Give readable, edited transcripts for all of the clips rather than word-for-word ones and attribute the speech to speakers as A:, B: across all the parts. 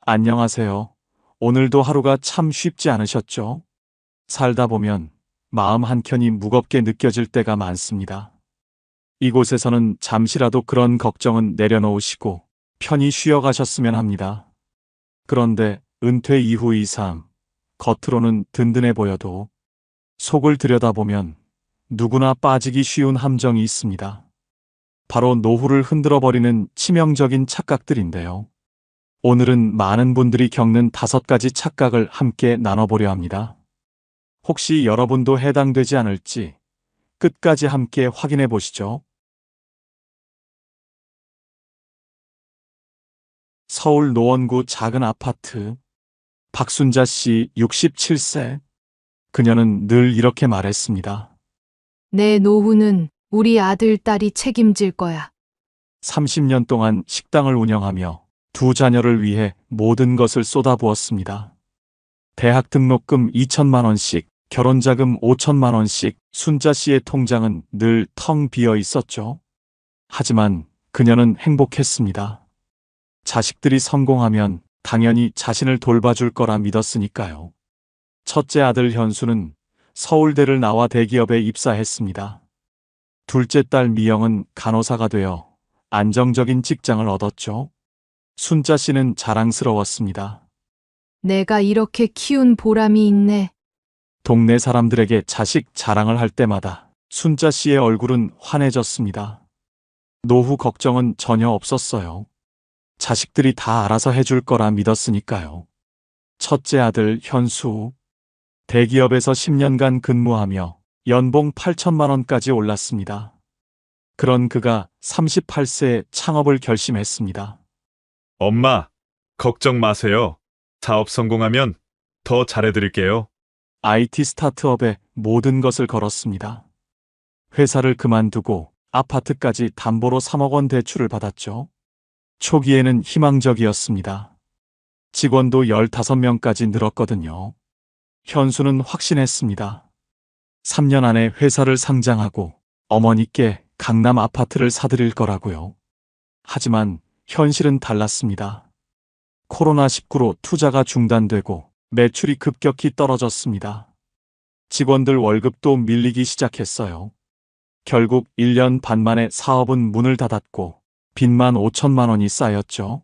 A: 안녕하세요. 오늘도 하루가 참 쉽지 않으셨죠? 살다 보면 마음 한켠이 무겁게 느껴질 때가 많습니다. 이곳에서는 잠시라도 그런 걱정은 내려놓으시고 편히 쉬어가셨으면 합니다. 그런데 은퇴 이후의 삶, 겉으로는 든든해 보여도 속을 들여다보면 누구나 빠지기 쉬운 함정이 있습니다. 바로 노후를 흔들어버리는 치명적인 착각들인데요. 오늘은 많은 분들이 겪는 5가지 착각을 함께 나눠보려 합니다. 혹시 여러분도 해당되지 않을지 끝까지 함께 확인해 보시죠. 서울 노원구 작은 아파트. 박순자 씨 67세. 그녀는 늘 이렇게 말했습니다.
B: 내 노후는 우리 아들, 딸이 책임질 거야.
A: 30년 동안 식당을 운영하며 두 자녀를 위해 모든 것을 쏟아부었습니다. 대학 등록금 2천만 원씩, 결혼자금 5천만 원씩 순자 씨의 통장은 늘 텅 비어 있었죠. 하지만 그녀는 행복했습니다. 자식들이 성공하면 당연히 자신을 돌봐줄 거라 믿었으니까요. 첫째 아들 현수는 서울대를 나와 대기업에 입사했습니다. 둘째 딸 미영은 간호사가 되어 안정적인 직장을 얻었죠. 순자 씨는 자랑스러웠습니다.
B: 내가 이렇게 키운 보람이 있네.
A: 동네 사람들에게 자식 자랑을 할 때마다 순자 씨의 얼굴은 환해졌습니다. 노후 걱정은 전혀 없었어요. 자식들이 다 알아서 해줄 거라 믿었으니까요. 첫째 아들 현수. 대기업에서 10년간 근무하며 연봉 8천만 원까지 올랐습니다. 그런 그가 38세에 창업을 결심했습니다.
C: 엄마, 걱정 마세요. 사업 성공하면 더 잘해드릴게요.
A: IT 스타트업에 모든 것을 걸었습니다. 회사를 그만두고 아파트까지 담보로 3억 원 대출을 받았죠. 초기에는 희망적이었습니다. 직원도 15명까지 늘었거든요. 현수는 확신했습니다. 3년 안에 회사를 상장하고 어머니께 강남 아파트를 사드릴 거라고요. 하지만 현실은 달랐습니다. 코로나19로 투자가 중단되고 매출이 급격히 떨어졌습니다. 직원들 월급도 밀리기 시작했어요. 결국 1년 반 만에 사업은 문을 닫았고 빚만 5천만 원이 쌓였죠.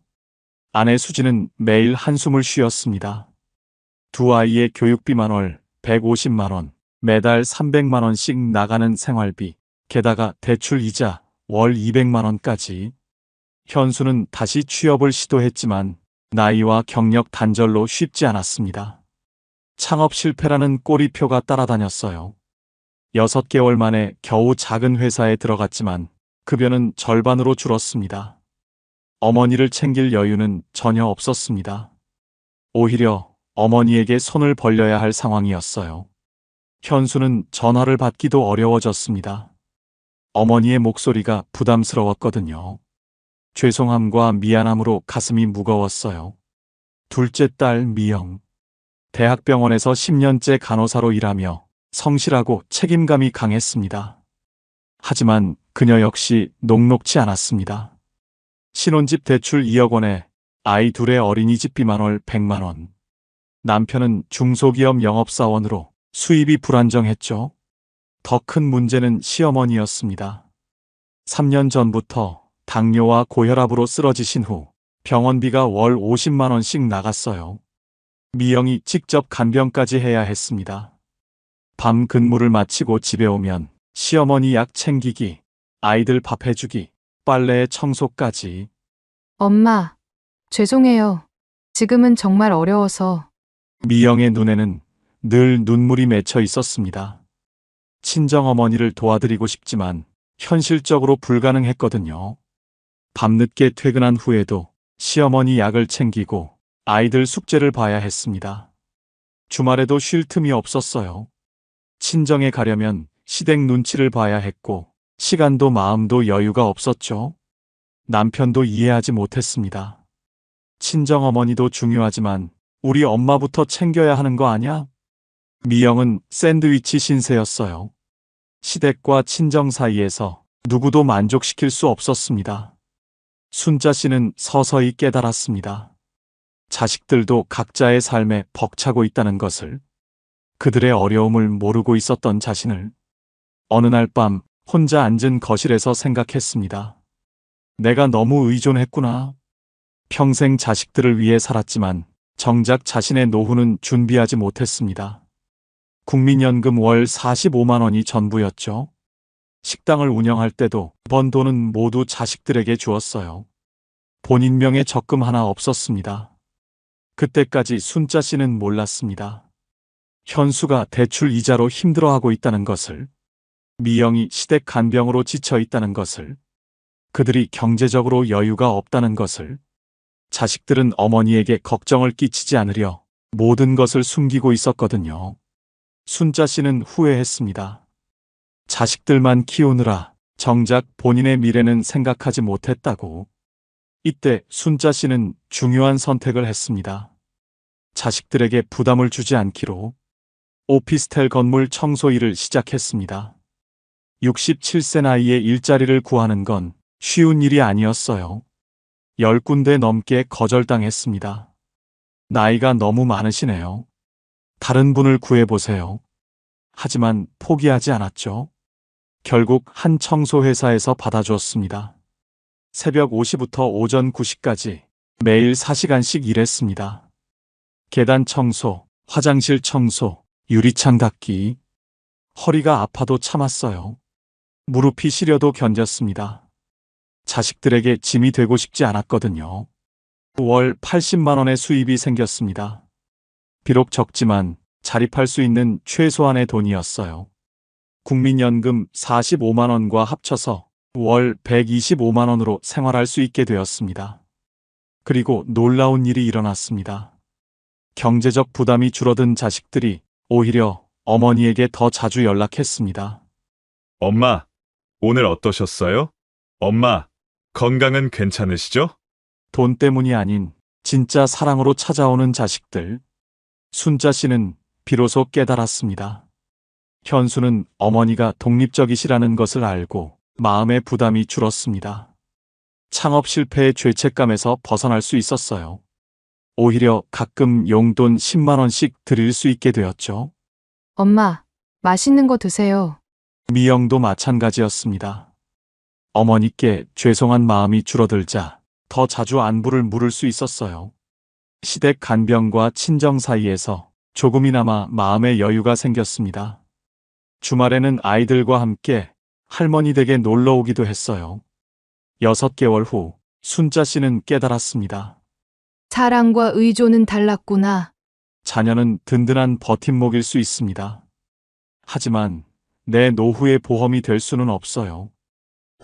A: 아내 수지는 매일 한숨을 쉬었습니다. 두 아이의 교육비만 월 150만 원, 매달 300만 원씩 나가는 생활비, 게다가 대출 이자 월 200만 원까지. 현수는 다시 취업을 시도했지만 나이와 경력 단절로 쉽지 않았습니다. 창업 실패라는 꼬리표가 따라다녔어요. 6개월 만에 겨우 작은 회사에 들어갔지만 급여는 절반으로 줄었습니다. 어머니를 챙길 여유는 전혀 없었습니다. 오히려 어머니에게 손을 벌려야 할 상황이었어요. 현수는 전화를 받기도 어려워졌습니다. 어머니의 목소리가 부담스러웠거든요. 죄송함과 미안함으로 가슴이 무거웠어요. 둘째 딸 미영. 대학병원에서 10년째 간호사로 일하며 성실하고 책임감이 강했습니다. 하지만 그녀 역시 녹록지 않았습니다. 신혼집 대출 2억 원에 아이 둘의 어린이집비만 월 100만 원. 남편은 중소기업 영업사원으로 수입이 불안정했죠. 더 큰 문제는 시어머니였습니다. 3년 전부터 당뇨와 고혈압으로 쓰러지신 후 병원비가 월 50만 원씩 나갔어요. 미영이 직접 간병까지 해야 했습니다. 밤 근무를 마치고 집에 오면 시어머니 약 챙기기, 아이들 밥 해주기, 빨래 청소까지.
B: 엄마, 죄송해요. 지금은 정말 어려워서.
A: 미영의 눈에는 늘 눈물이 맺혀 있었습니다. 친정어머니를 도와드리고 싶지만 현실적으로 불가능했거든요. 밤늦게 퇴근한 후에도 시어머니 약을 챙기고 아이들 숙제를 봐야 했습니다. 주말에도 쉴 틈이 없었어요. 친정에 가려면 시댁 눈치를 봐야 했고 시간도 마음도 여유가 없었죠. 남편도 이해하지 못했습니다. 친정어머니도 중요하지만 우리 엄마부터 챙겨야 하는 거 아냐? 미영은 샌드위치 신세였어요. 시댁과 친정 사이에서 누구도 만족시킬 수 없었습니다. 순자 씨는 서서히 깨달았습니다. 자식들도 각자의 삶에 벅차고 있다는 것을, 그들의 어려움을 모르고 있었던 자신을 어느 날 밤 혼자 앉은 거실에서 생각했습니다. 내가 너무 의존했구나. 평생 자식들을 위해 살았지만 정작 자신의 노후는 준비하지 못했습니다. 국민연금 월 45만 원이 전부였죠. 식당을 운영할 때도 번 돈은 모두 자식들에게 주었어요. 본인 명의 적금 하나 없었습니다. 그때까지 순자 씨는 몰랐습니다. 현수가 대출 이자로 힘들어하고 있다는 것을, 미영이 시댁 간병으로 지쳐 있다는 것을, 그들이 경제적으로 여유가 없다는 것을, 자식들은 어머니에게 걱정을 끼치지 않으려 모든 것을 숨기고 있었거든요. 순자 씨는 후회했습니다. 자식들만 키우느라 정작 본인의 미래는 생각하지 못했다고. 이때 순자 씨는 중요한 선택을 했습니다. 자식들에게 부담을 주지 않기로 오피스텔 건물 청소 일을 시작했습니다. 67세 나이에 일자리를 구하는 건 쉬운 일이 아니었어요. 10군데 넘게 거절당했습니다. 나이가 너무 많으시네요. 다른 분을 구해보세요. 하지만 포기하지 않았죠. 결국 한 청소회사에서 받아줬습니다. 새벽 5시부터 오전 9시까지 매일 4시간씩 일했습니다. 계단 청소, 화장실 청소, 유리창 닦기. 허리가 아파도 참았어요. 무릎이 시려도 견뎠습니다. 자식들에게 짐이 되고 싶지 않았거든요. 월 80만 원의 수입이 생겼습니다. 비록 적지만 자립할 수 있는 최소한의 돈이었어요. 국민연금 45만 원과 합쳐서 월 125만 원으로 생활할 수 있게 되었습니다. 그리고 놀라운 일이 일어났습니다. 경제적 부담이 줄어든 자식들이 오히려 어머니에게 더 자주 연락했습니다.
C: 엄마, 오늘 어떠셨어요? 엄마, 건강은 괜찮으시죠?
A: 돈 때문이 아닌 진짜 사랑으로 찾아오는 자식들. 순자 씨는 비로소 깨달았습니다. 현수는 어머니가 독립적이시라는 것을 알고 마음의 부담이 줄었습니다. 창업 실패의 죄책감에서 벗어날 수 있었어요. 오히려 가끔 용돈 10만 원씩 드릴 수 있게 되었죠.
B: 엄마, 맛있는 거 드세요.
A: 미영도 마찬가지였습니다. 어머니께 죄송한 마음이 줄어들자 더 자주 안부를 물을 수 있었어요. 시댁 간병과 친정 사이에서 조금이나마 마음의 여유가 생겼습니다. 주말에는 아이들과 함께 할머니 댁에 놀러 오기도 했어요. 6개월 후 순자 씨는 깨달았습니다.
B: 사랑과 의존은 달랐구나.
A: 자녀는 든든한 버팀목일 수 있습니다. 하지만 내 노후의 보험이 될 수는 없어요.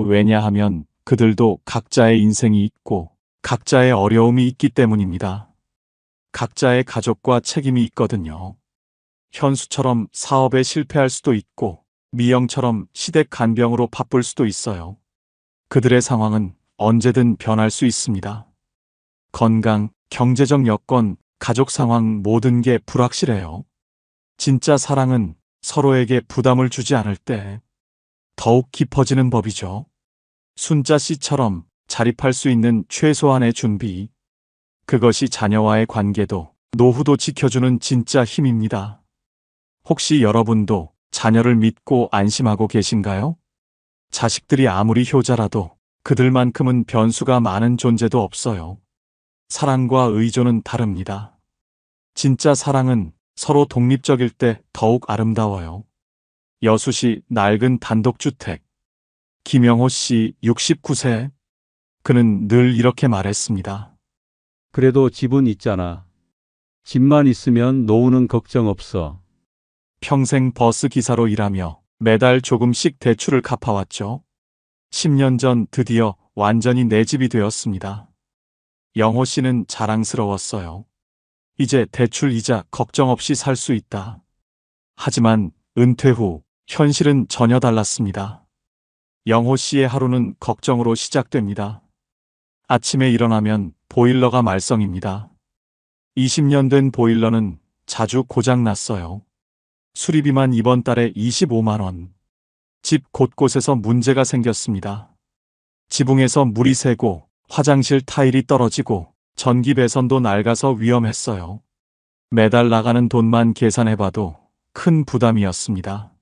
A: 왜냐하면 그들도 각자의 인생이 있고 각자의 어려움이 있기 때문입니다. 각자의 가족과 책임이 있거든요. 현수처럼 사업에 실패할 수도 있고 미영처럼 시댁 간병으로 바쁠 수도 있어요. 그들의 상황은 언제든 변할 수 있습니다. 건강, 경제적 여건, 가족 상황 모든 게 불확실해요. 진짜 사랑은 서로에게 부담을 주지 않을 때 더욱 깊어지는 법이죠. 순자 씨처럼 자립할 수 있는 최소한의 준비. 그것이 자녀와의 관계도 노후도 지켜주는 진짜 힘입니다. 혹시 여러분도 자녀를 믿고 안심하고 계신가요? 자식들이 아무리 효자라도 그들만큼은 변수가 많은 존재도 없어요. 사랑과 의존은 다릅니다. 진짜 사랑은 서로 독립적일 때 더욱 아름다워요. 여수시 낡은 단독주택. 김영호 씨 69세. 그는 늘 이렇게 말했습니다.
D: 그래도 집은 있잖아. 집만 있으면 노후는 걱정 없어.
A: 평생 버스 기사로 일하며 매달 조금씩 대출을 갚아왔죠. 10년 전 드디어 완전히 내 집이 되었습니다. 영호 씨는 자랑스러웠어요. 이제 대출 이자 걱정 없이 살 수 있다. 하지만 은퇴 후 현실은 전혀 달랐습니다. 영호 씨의 하루는 걱정으로 시작됩니다. 아침에 일어나면 보일러가 말썽입니다. 20년 된 보일러는 자주 고장 났어요. 수리비만 이번 달에 25만 원. 집 곳곳에서 문제가 생겼습니다. 지붕에서 물이 새고 화장실 타일이 떨어지고 전기 배선도 낡아서 위험했어요. 매달 나가는 돈만 계산해봐도 큰 부담이었습니다.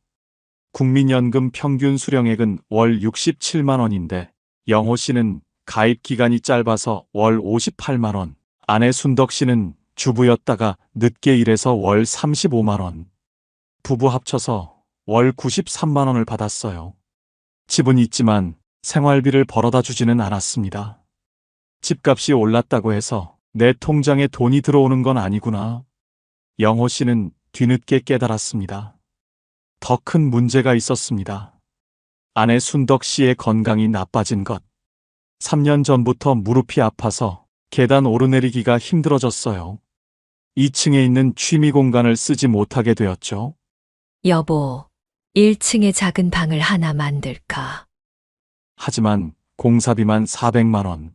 A: 국민연금 평균 수령액은 월 67만 원인데 영호 씨는 가입 기간이 짧아서 월 58만 원, 아내 순덕 씨는 주부였다가 늦게 일해서 월 35만 원, 부부 합쳐서 월 93만 원을 받았어요. 집은 있지만 생활비를 벌어다 주지는 않았습니다. 집값이 올랐다고 해서 내 통장에 돈이 들어오는 건 아니구나. 영호 씨는 뒤늦게 깨달았습니다. 더 큰 문제가 있었습니다. 아내 순덕 씨의 건강이 나빠진 것. 3년 전부터 무릎이 아파서 계단 오르내리기가 힘들어졌어요. 2층에 있는 취미 공간을 쓰지 못하게 되었죠.
E: 여보, 1층에 작은 방을 하나 만들까?
A: 하지만 공사비만 400만 원.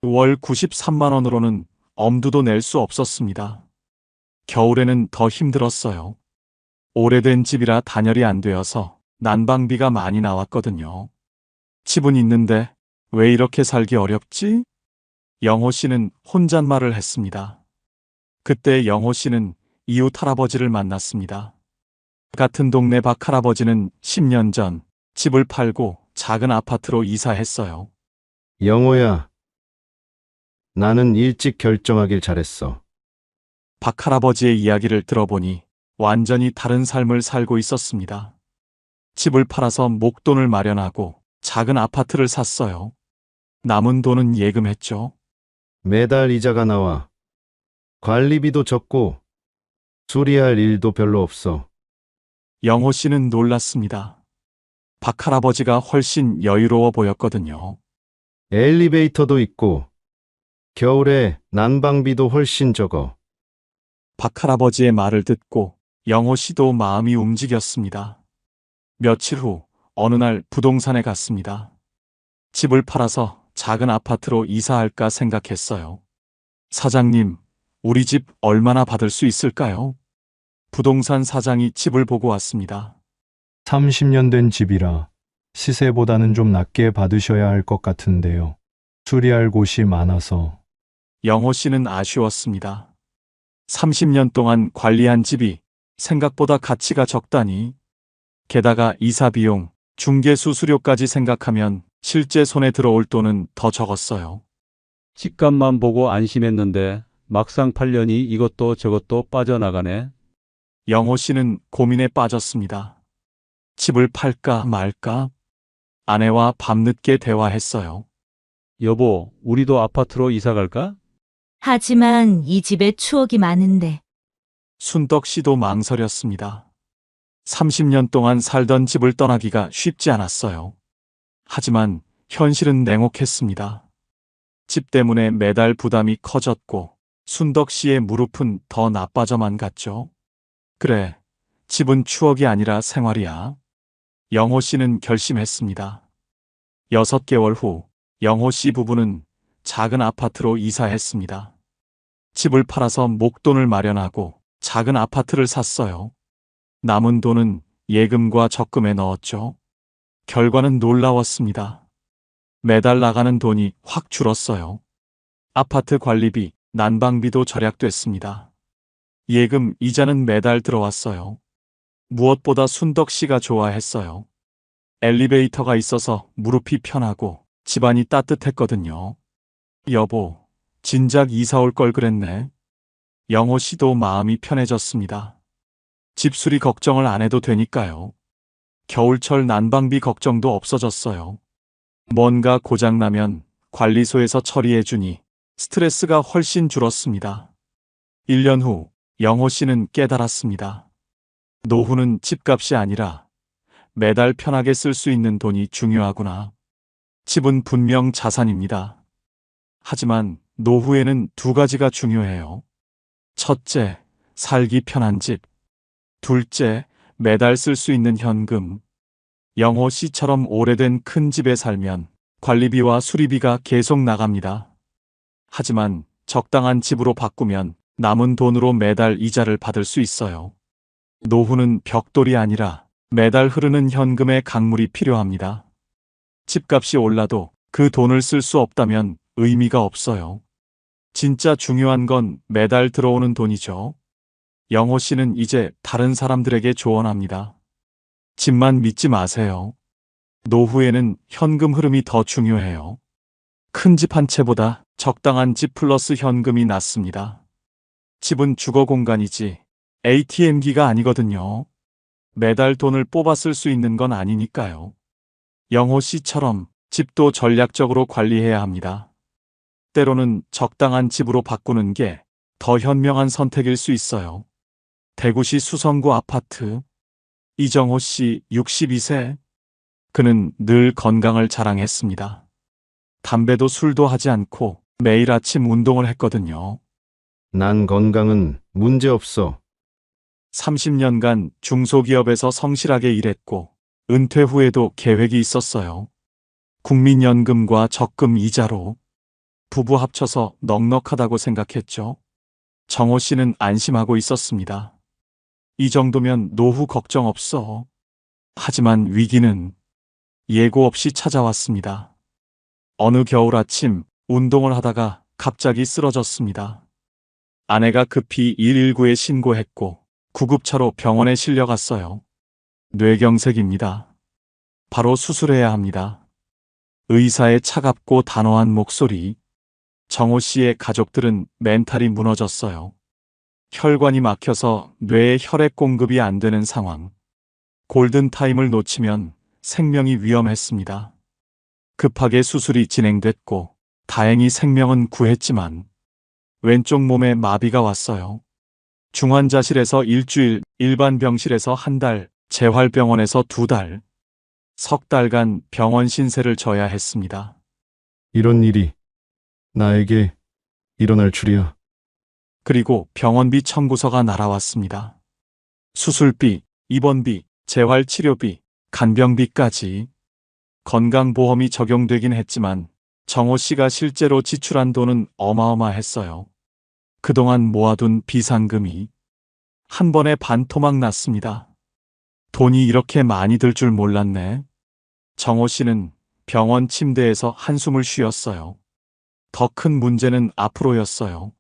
A: 월 93만 원으로는 엄두도 낼 수 없었습니다. 겨울에는 더 힘들었어요. 오래된 집이라 단열이 안 되어서 난방비가 많이 나왔거든요. 집은 있는데 왜 이렇게 살기 어렵지? 영호 씨는 혼잣말을 했습니다. 그때 영호 씨는 이웃 할아버지를 만났습니다. 같은 동네 박 할아버지는 10년 전 집을 팔고 작은 아파트로 이사했어요.
F: 영호야, 나는 일찍 결정하길 잘했어.
A: 박 할아버지의 이야기를 들어보니 완전히 다른 삶을 살고 있었습니다. 집을 팔아서 목돈을 마련하고 작은 아파트를 샀어요. 남은 돈은 예금했죠.
F: 매달 이자가 나와. 관리비도 적고 수리할 일도 별로 없어.
A: 영호 씨는 놀랐습니다. 박 할아버지가 훨씬 여유로워 보였거든요.
F: 엘리베이터도 있고 겨울에 난방비도 훨씬 적어.
A: 박 할아버지의 말을 듣고 영호 씨도 마음이 움직였습니다. 며칠 후 어느 날 부동산에 갔습니다. 집을 팔아서 작은 아파트로 이사할까 생각했어요. 사장님, 우리 집 얼마나 받을 수 있을까요? 부동산 사장이 집을 보고 왔습니다.
G: 30년 된 집이라 시세보다는 좀 낮게 받으셔야 할 것 같은데요. 수리할 곳이 많아서.
A: 영호 씨는 아쉬웠습니다. 30년 동안 관리한 집이 생각보다 가치가 적다니. 게다가 이사 비용, 중개 수수료까지 생각하면 실제 손에 들어올 돈은 더 적었어요.
D: 집값만 보고 안심했는데 막상 팔려니 이것도 저것도 빠져나가네.
A: 영호 씨는 고민에 빠졌습니다. 집을 팔까 말까? 아내와 밤늦게 대화했어요.
D: 여보, 우리도 아파트로 이사 갈까?
H: 하지만 이 집에 추억이 많은데.
A: 순덕 씨도 망설였습니다. 30년 동안 살던 집을 떠나기가 쉽지 않았어요. 하지만 현실은 냉혹했습니다. 집 때문에 매달 부담이 커졌고 순덕 씨의 무릎은 더 나빠져만 갔죠. 그래, 집은 추억이 아니라 생활이야. 영호 씨는 결심했습니다. 6개월 후 영호 씨 부부는 작은 아파트로 이사했습니다. 집을 팔아서 목돈을 마련하고 작은 아파트를 샀어요. 남은 돈은 예금과 적금에 넣었죠. 결과는 놀라웠습니다. 매달 나가는 돈이 확 줄었어요. 아파트 관리비, 난방비도 절약됐습니다. 예금 이자는 매달 들어왔어요. 무엇보다 순덕 씨가 좋아했어요. 엘리베이터가 있어서 무릎이 편하고 집안이 따뜻했거든요. 여보, 진작 이사 올 걸 그랬네. 영호 씨도 마음이 편해졌습니다. 집수리 걱정을 안 해도 되니까요. 겨울철 난방비 걱정도 없어졌어요. 뭔가 고장나면 관리소에서 처리해주니 스트레스가 훨씬 줄었습니다. 1년 후 영호 씨는 깨달았습니다. 노후는 집값이 아니라 매달 편하게 쓸 수 있는 돈이 중요하구나. 집은 분명 자산입니다. 하지만 노후에는 두 가지가 중요해요. 첫째, 살기 편한 집. 둘째, 매달 쓸 수 있는 현금. 영호 씨처럼 오래된 큰 집에 살면 관리비와 수리비가 계속 나갑니다. 하지만 적당한 집으로 바꾸면 남은 돈으로 매달 이자를 받을 수 있어요. 노후는 벽돌이 아니라 매달 흐르는 현금의 강물이 필요합니다. 집값이 올라도 그 돈을 쓸 수 없다면 의미가 없어요. 진짜 중요한 건 매달 들어오는 돈이죠. 영호 씨는 이제 다른 사람들에게 조언합니다. 집만 믿지 마세요. 노후에는 현금 흐름이 더 중요해요. 큰 집 한 채보다 적당한 집 플러스 현금이 낫습니다. 집은 주거 공간이지 ATM기가 아니거든요. 매달 돈을 뽑아 쓸 수 있는 건 아니니까요. 영호 씨처럼 집도 전략적으로 관리해야 합니다. 때로는 적당한 집으로 바꾸는 게 더 현명한 선택일 수 있어요. 대구시 수성구 아파트. 이정호 씨 62세. 그는 늘 건강을 자랑했습니다. 담배도 술도 하지 않고 매일 아침 운동을 했거든요.
F: 난 건강은 문제 없어.
A: 30년간 중소기업에서 성실하게 일했고 은퇴 후에도 계획이 있었어요. 국민연금과 적금 이자로 부부 합쳐서 넉넉하다고 생각했죠. 정호 씨는 안심하고 있었습니다. 이 정도면 노후 걱정 없어. 하지만 위기는 예고 없이 찾아왔습니다. 어느 겨울 아침 운동을 하다가 갑자기 쓰러졌습니다. 아내가 급히 119에 신고했고 구급차로 병원에 실려갔어요. 뇌경색입니다. 바로 수술해야 합니다. 의사의 차갑고 단호한 목소리. 정호 씨의 가족들은 멘탈이 무너졌어요. 혈관이 막혀서 뇌에 혈액 공급이 안 되는 상황. 골든타임을 놓치면 생명이 위험했습니다. 급하게 수술이 진행됐고 다행히 생명은 구했지만 왼쪽 몸에 마비가 왔어요. 중환자실에서 일주일, 일반 병실에서 한 달, 재활병원에서 2달, 석 달간 병원 신세를 져야 했습니다.
F: 이런 일이 나에게 일어날 줄이야.
A: 그리고 병원비 청구서가 날아왔습니다. 수술비, 입원비, 재활치료비, 간병비까지. 건강보험이 적용되긴 했지만 정호 씨가 실제로 지출한 돈은 어마어마했어요. 그동안 모아둔 비상금이 한 번에 반토막 났습니다. 돈이 이렇게 많이 들 줄 몰랐네. 정호 씨는 병원 침대에서 한숨을 쉬었어요. 더 큰 문제는 앞으로였어요.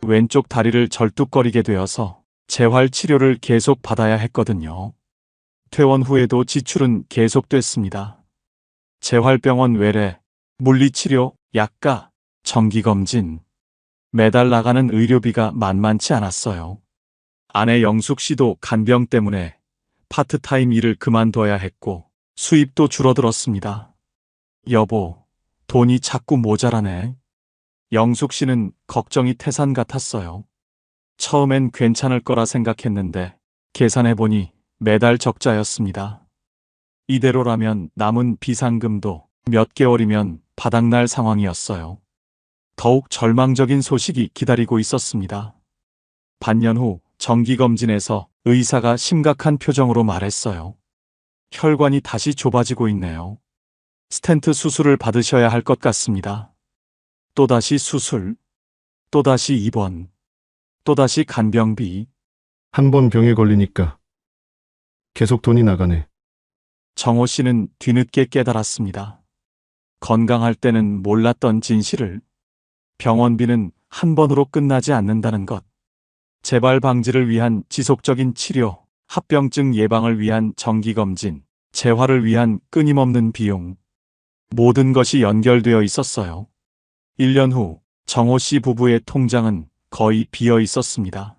A: 왼쪽 다리를 절뚝거리게 되어서 재활치료를 계속 받아야 했거든요. 퇴원 후에도 지출은 계속됐습니다. 재활병원 외래, 물리치료, 약가, 정기검진. 매달 나가는 의료비가 만만치 않았어요. 아내 영숙 씨도 간병 때문에 파트타임 일을 그만둬야 했고 수입도 줄어들었습니다. 여보, 돈이 자꾸 모자라네. 영숙 씨는 걱정이 태산 같았어요. 처음엔 괜찮을 거라 생각했는데 계산해보니 매달 적자였습니다. 이대로라면 남은 비상금도 몇 개월이면 바닥날 상황이었어요. 더욱 절망적인 소식이 기다리고 있었습니다. 반년 후 정기검진에서 의사가 심각한 표정으로 말했어요. 혈관이 다시 좁아지고 있네요. 스텐트 수술을 받으셔야 할 것 같습니다. 또다시 수술, 또다시 입원, 또다시 간병비.
F: 한 번 병에 걸리니까 계속 돈이 나가네.
A: 정호 씨는 뒤늦게 깨달았습니다. 건강할 때는 몰랐던 진실을. 병원비는 한 번으로 끝나지 않는다는 것. 재발 방지를 위한 지속적인 치료, 합병증 예방을 위한 정기검진, 재활을 위한 끊임없는 비용. 모든 것이 연결되어 있었어요. 1년 후 정호 씨 부부의 통장은 거의 비어 있었습니다.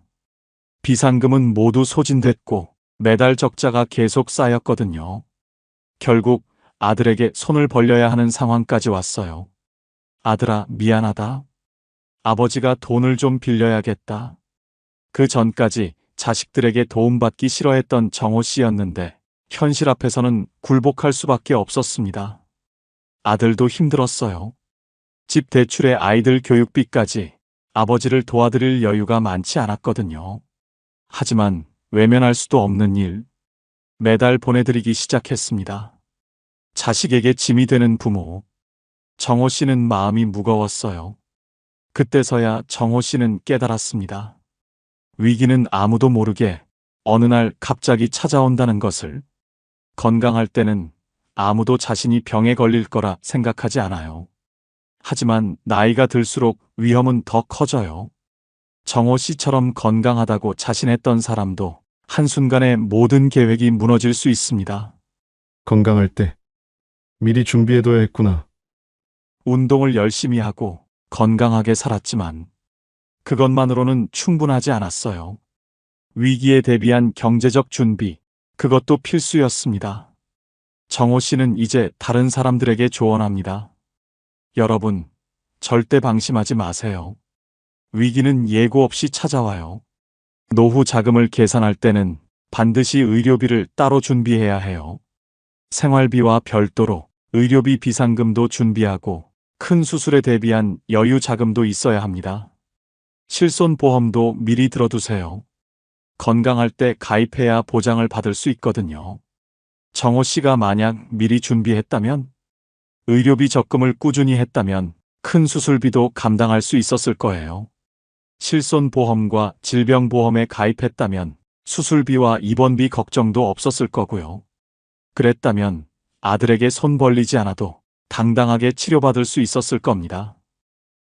A: 비상금은 모두 소진됐고 매달 적자가 계속 쌓였거든요. 결국 아들에게 손을 벌려야 하는 상황까지 왔어요. 아들아, 미안하다. 아버지가 돈을 좀 빌려야겠다. 그 전까지 자식들에게 도움받기 싫어했던 정호 씨였는데 현실 앞에서는 굴복할 수밖에 없었습니다. 아들도 힘들었어요. 집 대출에 아이들 교육비까지 아버지를 도와드릴 여유가 많지 않았거든요. 하지만 외면할 수도 없는 일. 매달 보내드리기 시작했습니다. 자식에게 짐이 되는 부모. 정호 씨는 마음이 무거웠어요. 그때서야 정호 씨는 깨달았습니다. 위기는 아무도 모르게 어느 날 갑자기 찾아온다는 것을. 건강할 때는 아무도 자신이 병에 걸릴 거라 생각하지 않아요. 하지만 나이가 들수록 위험은 더 커져요. 정호 씨처럼 건강하다고 자신했던 사람도 한순간에 모든 계획이 무너질 수 있습니다.
F: 건강할 때 미리 준비해둬야 했구나.
A: 운동을 열심히 하고 건강하게 살았지만 그것만으로는 충분하지 않았어요. 위기에 대비한 경제적 준비, 그것도 필수였습니다. 정호 씨는 이제 다른 사람들에게 조언합니다. 여러분, 절대 방심하지 마세요. 위기는 예고 없이 찾아와요. 노후 자금을 계산할 때는 반드시 의료비를 따로 준비해야 해요. 생활비와 별도로 의료비 비상금도 준비하고 큰 수술에 대비한 여유 자금도 있어야 합니다. 실손보험도 미리 들어두세요. 건강할 때 가입해야 보장을 받을 수 있거든요. 정호 씨가 만약 미리 준비했다면, 의료비 적금을 꾸준히 했다면 큰 수술비도 감당할 수 있었을 거예요. 실손보험과 질병보험에 가입했다면 수술비와 입원비 걱정도 없었을 거고요. 그랬다면 아들에게 손 벌리지 않아도 당당하게 치료받을 수 있었을 겁니다.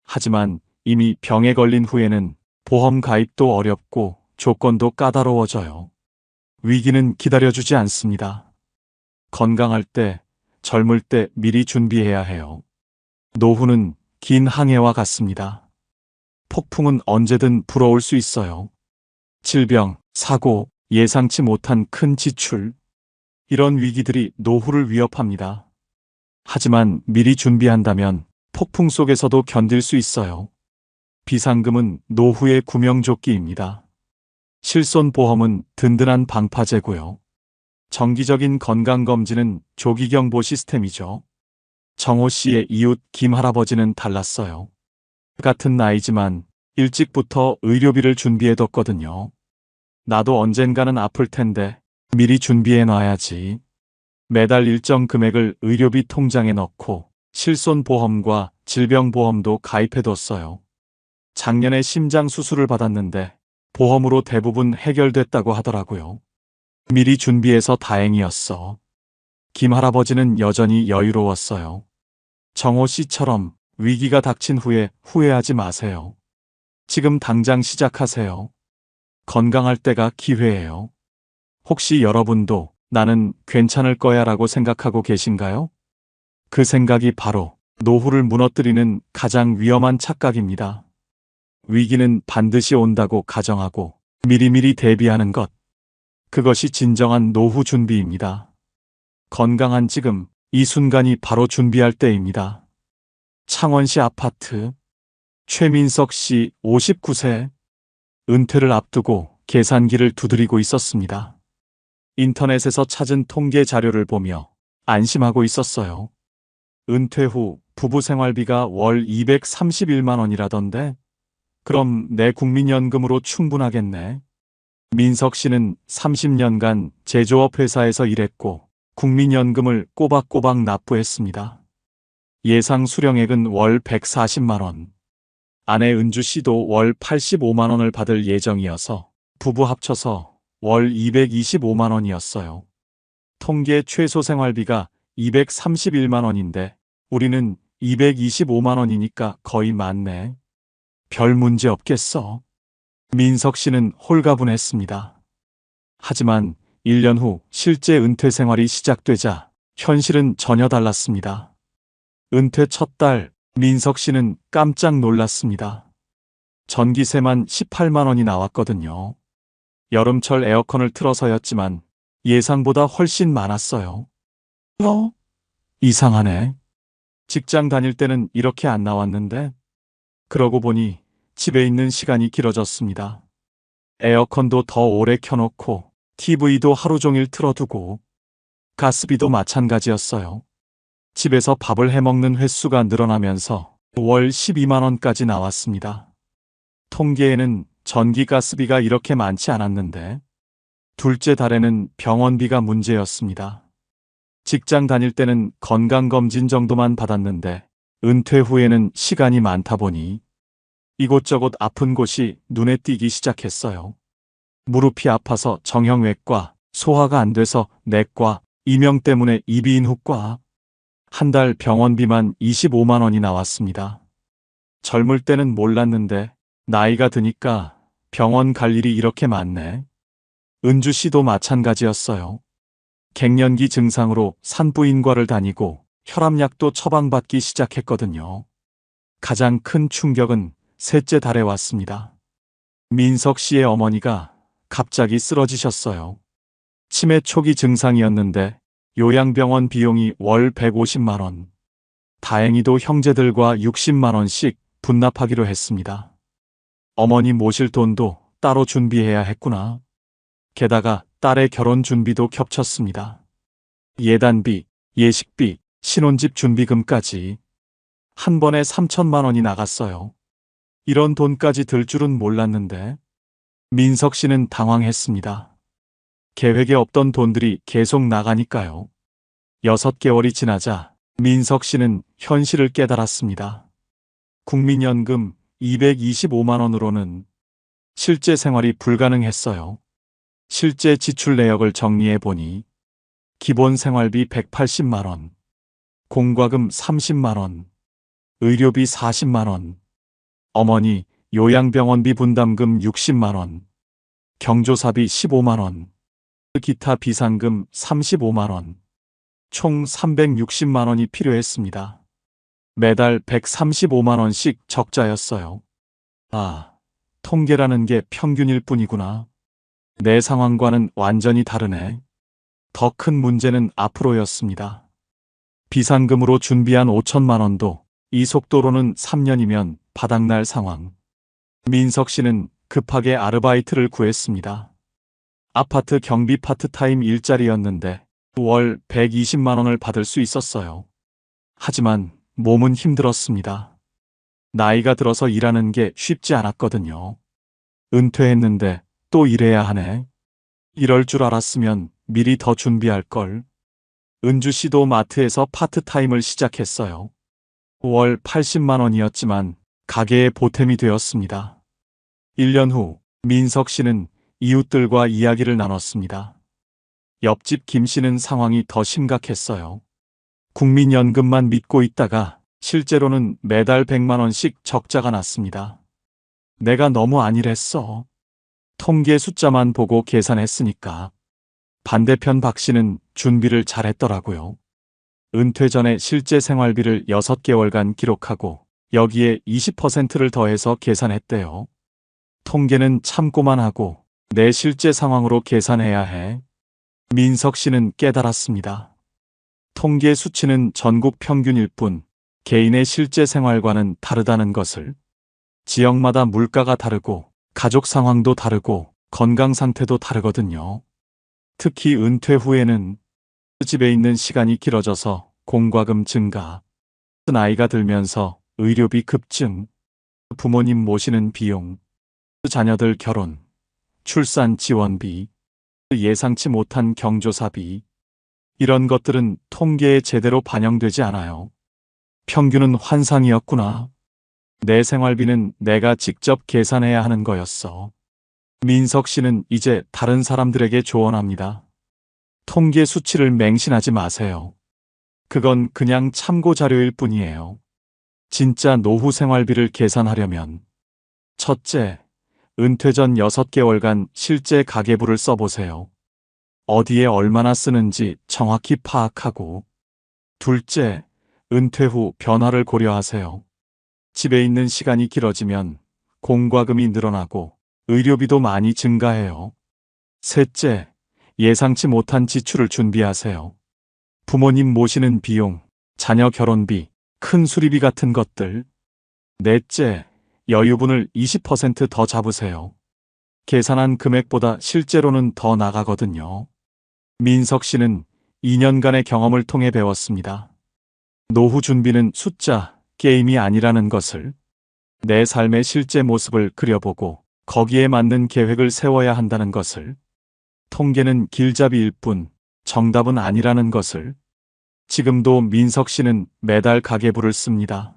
A: 하지만 이미 병에 걸린 후에는 보험 가입도 어렵고 조건도 까다로워져요. 위기는 기다려주지 않습니다. 건강할 때, 젊을 때 미리 준비해야 해요. 노후는 긴 항해와 같습니다. 폭풍은 언제든 불어올 수 있어요. 질병, 사고, 예상치 못한 큰 지출. 이런 위기들이 노후를 위협합니다. 하지만 미리 준비한다면 폭풍 속에서도 견딜 수 있어요. 비상금은 노후의 구명조끼입니다. 실손보험은 든든한 방파제고요. 정기적인 건강검진은 조기경보 시스템이죠. 정호 씨의 이웃 김 할아버지는 달랐어요. 같은 나이지만 일찍부터 의료비를 준비해뒀거든요. 나도 언젠가는 아플 텐데 미리 준비해놔야지. 매달 일정 금액을 의료비 통장에 넣고 실손보험과 질병보험도 가입해뒀어요. 작년에 심장 수술을 받았는데 보험으로 대부분 해결됐다고 하더라고요. 미리 준비해서 다행이었어. 김 할아버지는 여전히 여유로웠어요. 정호 씨처럼 위기가 닥친 후에 후회하지 마세요. 지금 당장 시작하세요. 건강할 때가 기회예요. 혹시 여러분도 나는 괜찮을 거야 라고 생각하고 계신가요? 그 생각이 바로 노후를 무너뜨리는 가장 위험한 착각입니다. 위기는 반드시 온다고 가정하고 미리미리 대비하는 것. 그것이 진정한 노후 준비입니다. 건강한 지금, 이 순간이 바로 준비할 때입니다. 창원시 아파트. 최민석 씨 59세. 은퇴를 앞두고 계산기를 두드리고 있었습니다. 인터넷에서 찾은 통계 자료를 보며 안심하고 있었어요. 은퇴 후 부부 생활비가 월 231만 원이라던데? 그럼 내 국민연금으로 충분하겠네. 민석 씨는 30년간 제조업 회사에서 일했고 국민연금을 꼬박꼬박 납부했습니다. 예상 수령액은 월 140만 원. 아내 은주 씨도 월 85만 원을 받을 예정이어서 부부 합쳐서 월 225만 원이었어요. 통계 최소 생활비가 231만 원인데 우리는 225만 원이니까 거의 맞네. 별 문제 없겠어. 민석 씨는 홀가분했습니다. 하지만 1년 후 실제 은퇴 생활이 시작되자 현실은 전혀 달랐습니다. 은퇴 첫 달, 민석 씨는 깜짝 놀랐습니다. 전기세만 18만 원이 나왔거든요. 여름철 에어컨을 틀어서였지만 예상보다 훨씬 많았어요. 이상하네. 직장 다닐 때는 이렇게 안 나왔는데? 그러고 보니 집에 있는 시간이 길어졌습니다. 에어컨도 더 오래 켜놓고 TV도 하루 종일 틀어두고 가스비도 마찬가지였어요. 집에서 밥을 해먹는 횟수가 늘어나면서 월 12만 원까지 나왔습니다. 통계에는 전기 가스비가 이렇게 많지 않았는데 둘째 달에는 병원비가 문제였습니다. 직장 다닐 때는 건강검진 정도만 받았는데 은퇴 후에는 시간이 많다 보니 이곳저곳 아픈 곳이 눈에 띄기 시작했어요. 무릎이 아파서 정형외과, 소화가 안 돼서 내과, 이명 때문에 이비인후과. 한 달 병원비만 25만 원이 나왔습니다. 젊을 때는 몰랐는데 나이가 드니까 병원 갈 일이 이렇게 많네. 은주 씨도 마찬가지였어요. 갱년기 증상으로 산부인과를 다니고 혈압약도 처방받기 시작했거든요. 가장 큰 충격은 셋째 달에 왔습니다. 민석 씨의 어머니가 갑자기 쓰러지셨어요. 치매 초기 증상이었는데 요양병원 비용이 월 150만 원. 다행히도 형제들과 60만 원씩 분납하기로 했습니다. 어머니 모실 돈도 따로 준비해야 했구나. 게다가 딸의 결혼 준비도 겹쳤습니다. 예단비, 예식비, 신혼집 준비금까지 한 번에 3천만 원이 나갔어요. 이런 돈까지 들 줄은 몰랐는데 민석 씨는 당황했습니다. 계획에 없던 돈들이 계속 나가니까요. 6개월이 지나자 민석 씨는 현실을 깨달았습니다. 국민연금 225만 원으로는 실제 생활이 불가능했어요. 실제 지출 내역을 정리해 보니 기본 생활비 180만 원, 공과금 30만 원, 의료비 40만 원, 어머니 요양병원비 분담금 60만 원, 경조사비 15만 원, 기타 비상금 35만 원, 총 360만 원이 필요했습니다. 매달 135만 원씩 적자였어요. 아, 통계라는 게 평균일 뿐이구나. 내 상황과는 완전히 다르네. 더 큰 문제는 앞으로였습니다. 비상금으로 준비한 5천만 원도 이 속도로는 3년이면 바닥날 상황. 민석 씨는 급하게 아르바이트를 구했습니다. 아파트 경비 파트타임 일자리였는데 월 120만 원을 받을 수 있었어요. 하지만 몸은 힘들었습니다. 나이가 들어서 일하는 게 쉽지 않았거든요. 은퇴했는데 또 일해야 하네. 이럴 줄 알았으면 미리 더 준비할 걸. 은주 씨도 마트에서 파트타임을 시작했어요. 월 80만 원이었지만 가게의 보탬이 되었습니다. 1년 후 민석 씨는 이웃들과 이야기를 나눴습니다. 옆집 김 씨는 상황이 더 심각했어요. 국민연금만 믿고 있다가 실제로는 매달 100만 원씩 적자가 났습니다. 내가 너무 안일했어. 통계 숫자만 보고 계산했으니까. 반대편 박 씨는 준비를 잘했더라고요. 은퇴 전에 실제 생활비를 6개월간 기록하고 여기에 20%를 더해서 계산했대요. 통계는 참고만 하고 내 실제 상황으로 계산해야 해. 민석 씨는 깨달았습니다. 통계 수치는 전국 평균일 뿐 개인의 실제 생활과는 다르다는 것을. 지역마다 물가가 다르고 가족 상황도 다르고 건강 상태도 다르거든요. 특히 은퇴 후에는 집에 있는 시간이 길어져서 공과금 증가, 나이가 들면서 의료비 급증, 부모님 모시는 비용, 자녀들 결혼, 출산 지원비, 예상치 못한 경조사비, 이런 것들은 통계에 제대로 반영되지 않아요. 평균은 환상이었구나. 내 생활비는 내가 직접 계산해야 하는 거였어. 민석 씨는 이제 다른 사람들에게 조언합니다. 통계 수치를 맹신하지 마세요. 그건 그냥 참고 자료일 뿐이에요. 진짜 노후 생활비를 계산하려면 첫째, 은퇴 전 6개월간 실제 가계부를 써보세요. 어디에 얼마나 쓰는지 정확히 파악하고. 둘째, 은퇴 후 변화를 고려하세요. 집에 있는 시간이 길어지면 공과금이 늘어나고 의료비도 많이 증가해요. 셋째, 예상치 못한 지출을 준비하세요. 부모님 모시는 비용, 자녀 결혼비, 큰 수리비 같은 것들. 넷째, 여유분을 20% 더 잡으세요. 계산한 금액보다 실제로는 더 나가거든요. 민석 씨는 2년간의 경험을 통해 배웠습니다. 노후 준비는 숫자, 게임이 아니라는 것을. 내 삶의 실제 모습을 그려보고 거기에 맞는 계획을 세워야 한다는 것을. 통계는 길잡이일 뿐 정답은 아니라는 것을. 지금도 민석 씨는 매달 가계부를 씁니다.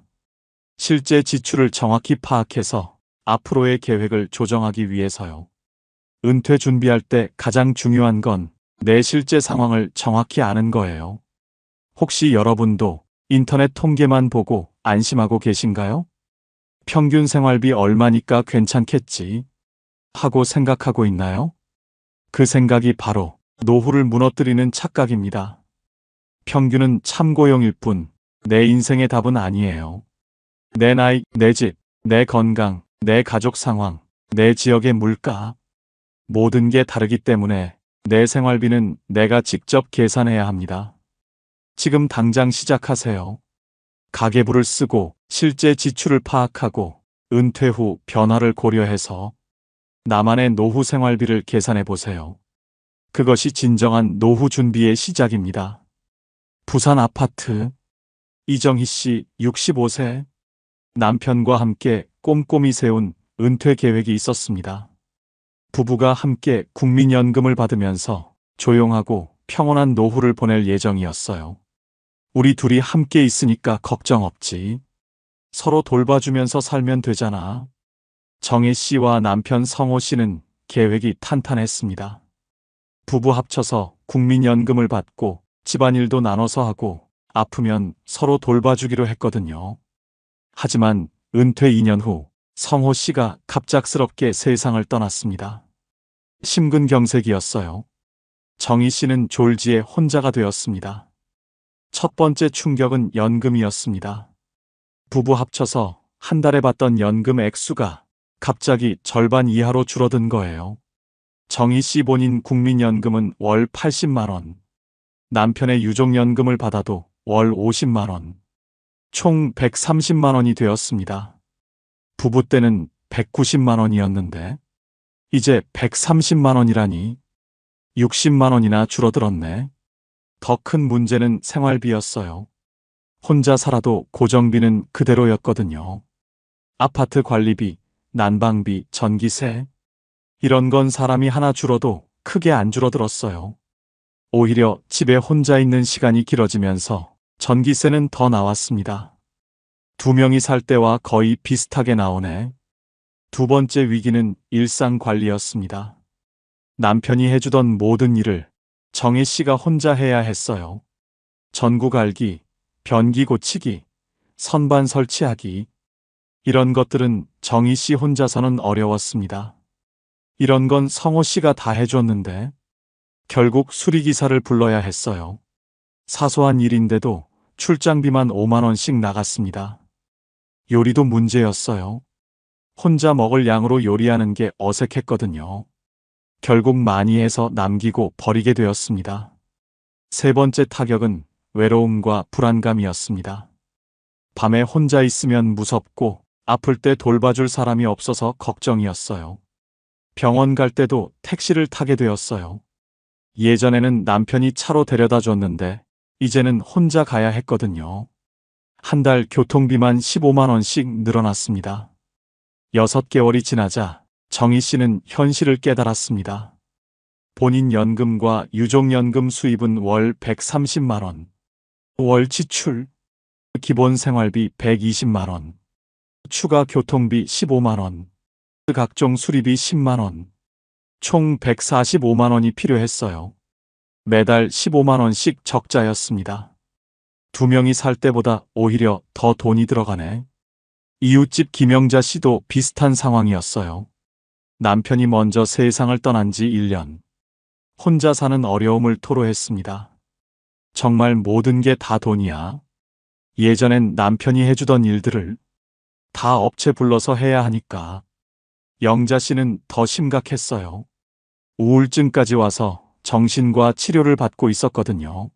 A: 실제 지출을 정확히 파악해서 앞으로의 계획을 조정하기 위해서요. 은퇴 준비할 때 가장 중요한 건 내 실제 상황을 정확히 아는 거예요. 혹시 여러분도 인터넷 통계만 보고 안심하고 계신가요? 평균 생활비 얼마니까 괜찮겠지 하고 생각하고 있나요? 그 생각이 바로 노후를 무너뜨리는 착각입니다. 평균은 참고용일 뿐 내 인생의 답은 아니에요. 내 나이, 내 집, 내 건강, 내 가족 상황, 내 지역의 물가, 모든 게 다르기 때문에 내 생활비는 내가 직접 계산해야 합니다. 지금 당장 시작하세요. 가계부를 쓰고 실제 지출을 파악하고 은퇴 후 변화를 고려해서 나만의 노후 생활비를 계산해 보세요. 그것이 진정한 노후 준비의 시작입니다. 부산 아파트. 이정희 씨 65세. 남편과 함께 꼼꼼히 세운 은퇴 계획이 있었습니다. 부부가 함께 국민연금을 받으면서 조용하고 평온한 노후를 보낼 예정이었어요. 우리 둘이 함께 있으니까 걱정 없지. 서로 돌봐주면서 살면 되잖아. 정혜 씨와 남편 성호 씨는 계획이 탄탄했습니다. 부부 합쳐서 국민연금을 받고 집안일도 나눠서 하고 아프면 서로 돌봐주기로 했거든요. 하지만 은퇴 2년 후 성호 씨가 갑작스럽게 세상을 떠났습니다. 심근경색이었어요. 정희 씨는 졸지에 혼자가 되었습니다. 첫 번째 충격은 연금이었습니다. 부부 합쳐서 한 달에 받던 연금 액수가 갑자기 절반 이하로 줄어든 거예요. 정희 씨 본인 국민연금은 월 80만 원, 남편의 유족연금을 받아도 월 50만 원, 총 130만 원이 되었습니다. 부부 때는 190만 원이었는데 이제 130만 원이라니 60만 원이나 줄어들었네. 더 큰 문제는 생활비였어요. 혼자 살아도 고정비는 그대로였거든요. 아파트 관리비, 난방비, 전기세. 이런 건 사람이 하나 줄어도 크게 안 줄어들었어요. 오히려 집에 혼자 있는 시간이 길어지면서 전기세는 더 나왔습니다. 2명이 살 때와 거의 비슷하게 나오네. 두 번째 위기는 일상 관리였습니다. 남편이 해주던 모든 일을 정혜 씨가 혼자 해야 했어요. 전구 갈기, 변기 고치기, 선반 설치하기. 이런 것들은 정희 씨 혼자서는 어려웠습니다. 이런 건 성호 씨가 다 해줬는데 결국 수리기사를 불러야 했어요. 사소한 일인데도 출장비만 5만 원씩 나갔습니다. 요리도 문제였어요. 혼자 먹을 양으로 요리하는 게 어색했거든요. 결국 많이 해서 남기고 버리게 되었습니다. 세 번째 타격은 외로움과 불안감이었습니다. 밤에 혼자 있으면 무섭고 아플 때 돌봐줄 사람이 없어서 걱정이었어요. 병원 갈 때도 택시를 타게 되었어요. 예전에는 남편이 차로 데려다 줬는데 이제는 혼자 가야 했거든요. 한 달 교통비만 15만 원씩 늘어났습니다. 6개월이 지나자 정희 씨는 현실을 깨달았습니다. 본인 연금과 유족연금 수입은 월 130만 원, 월 지출, 기본 생활비 120만 원, 추가 교통비 15만 원, 각종 수리비 10만 원, 총 145만 원이 필요했어요. 매달 15만 원씩 적자였습니다. 2명이 살 때보다 오히려 더 돈이 들어가네. 이웃집 김영자 씨도 비슷한 상황이었어요. 남편이 먼저 세상을 떠난 지 1년. 혼자 사는 어려움을 토로했습니다. 정말 모든 게 다 돈이야. 예전엔 남편이 해주던 일들을 다 업체 불러서 해야 하니까. 영자 씨는 더 심각했어요. 우울증까지 와서 정신과 치료를 받고 있었거든요.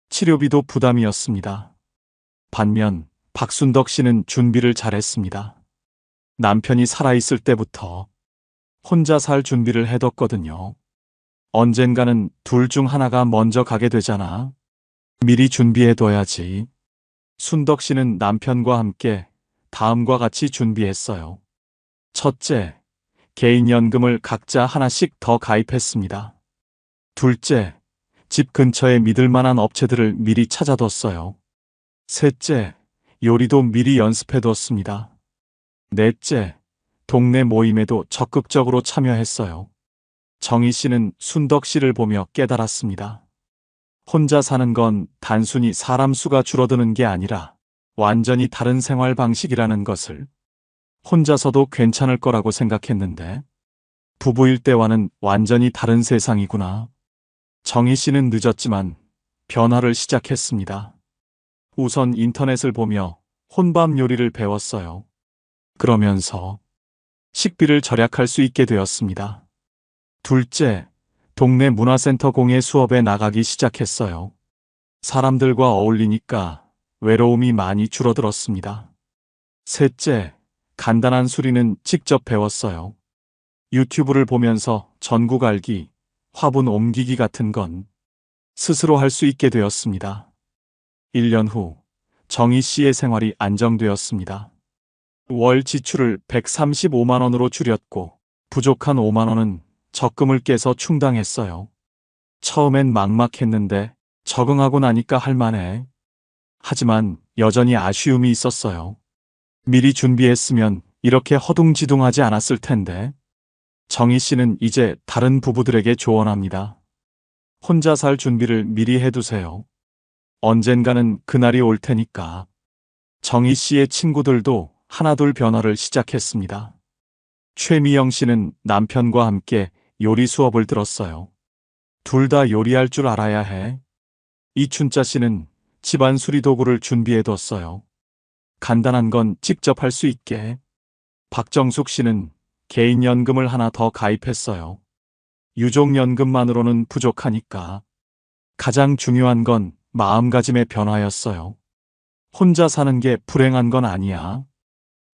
A: 치료비도 부담이었습니다. 반면 박순덕 씨는 준비를 잘했습니다. 남편이 살아있을 때부터 혼자 살 준비를 해뒀거든요. 언젠가는 둘 중 하나가 먼저 가게 되잖아. 미리 준비해둬야지. 순덕 씨는 남편과 함께 다음과 같이 준비했어요. 첫째, 개인연금을 각자 하나씩 더 가입했습니다. 둘째, 집 근처에 믿을 만한 업체들을 미리 찾아뒀어요. 셋째, 요리도 미리 연습해뒀습니다. 넷째, 동네 모임에도 적극적으로 참여했어요. 정희 씨는 순덕 씨를 보며 깨달았습니다. 혼자 사는 건 단순히 사람 수가 줄어드는 게 아니라 완전히 다른 생활 방식이라는 것을 혼자서도 괜찮을 거라고 생각했는데 부부일 때와는 완전히 다른 세상이구나. 정희 씨는 늦었지만 변화를 시작했습니다. 우선 인터넷을 보며 혼밥 요리를 배웠어요. 그러면서 식비를 절약할 수 있게 되었습니다. 둘째, 동네 문화센터 공예 수업에 나가기 시작했어요. 사람들과 어울리니까 외로움이 많이 줄어들었습니다. 셋째, 간단한 수리는 직접 배웠어요. 유튜브를 보면서 전구 갈기, 화분 옮기기 같은 건 스스로 할 수 있게 되었습니다. 1년 후 정희 씨의 생활이 안정되었습니다. 월 지출을 135만 원으로 줄였고 부족한 5만 원은 적금을 깨서 충당했어요. 처음엔 막막했는데 적응하고 나니까 할만해. 하지만 여전히 아쉬움이 있었어요. 미리 준비했으면 이렇게 허둥지둥하지 않았을 텐데. 정희 씨는 이제 다른 부부들에게 조언합니다. 혼자 살 준비를 미리 해두세요. 언젠가는 그날이 올 테니까. 정희 씨의 친구들도 하나둘 변화를 시작했습니다. 최미영 씨는 남편과 함께 요리 수업을 들었어요. 둘 다 요리할 줄 알아야 해. 이춘자 씨는 집안 수리 도구를 준비해뒀어요. 간단한 건 직접 할 수 있게. 박정숙 씨는 개인연금을 하나 더 가입했어요. 유족연금만으로는 부족하니까. 가장 중요한 건 마음가짐의 변화였어요. 혼자 사는 게 불행한 건 아니야.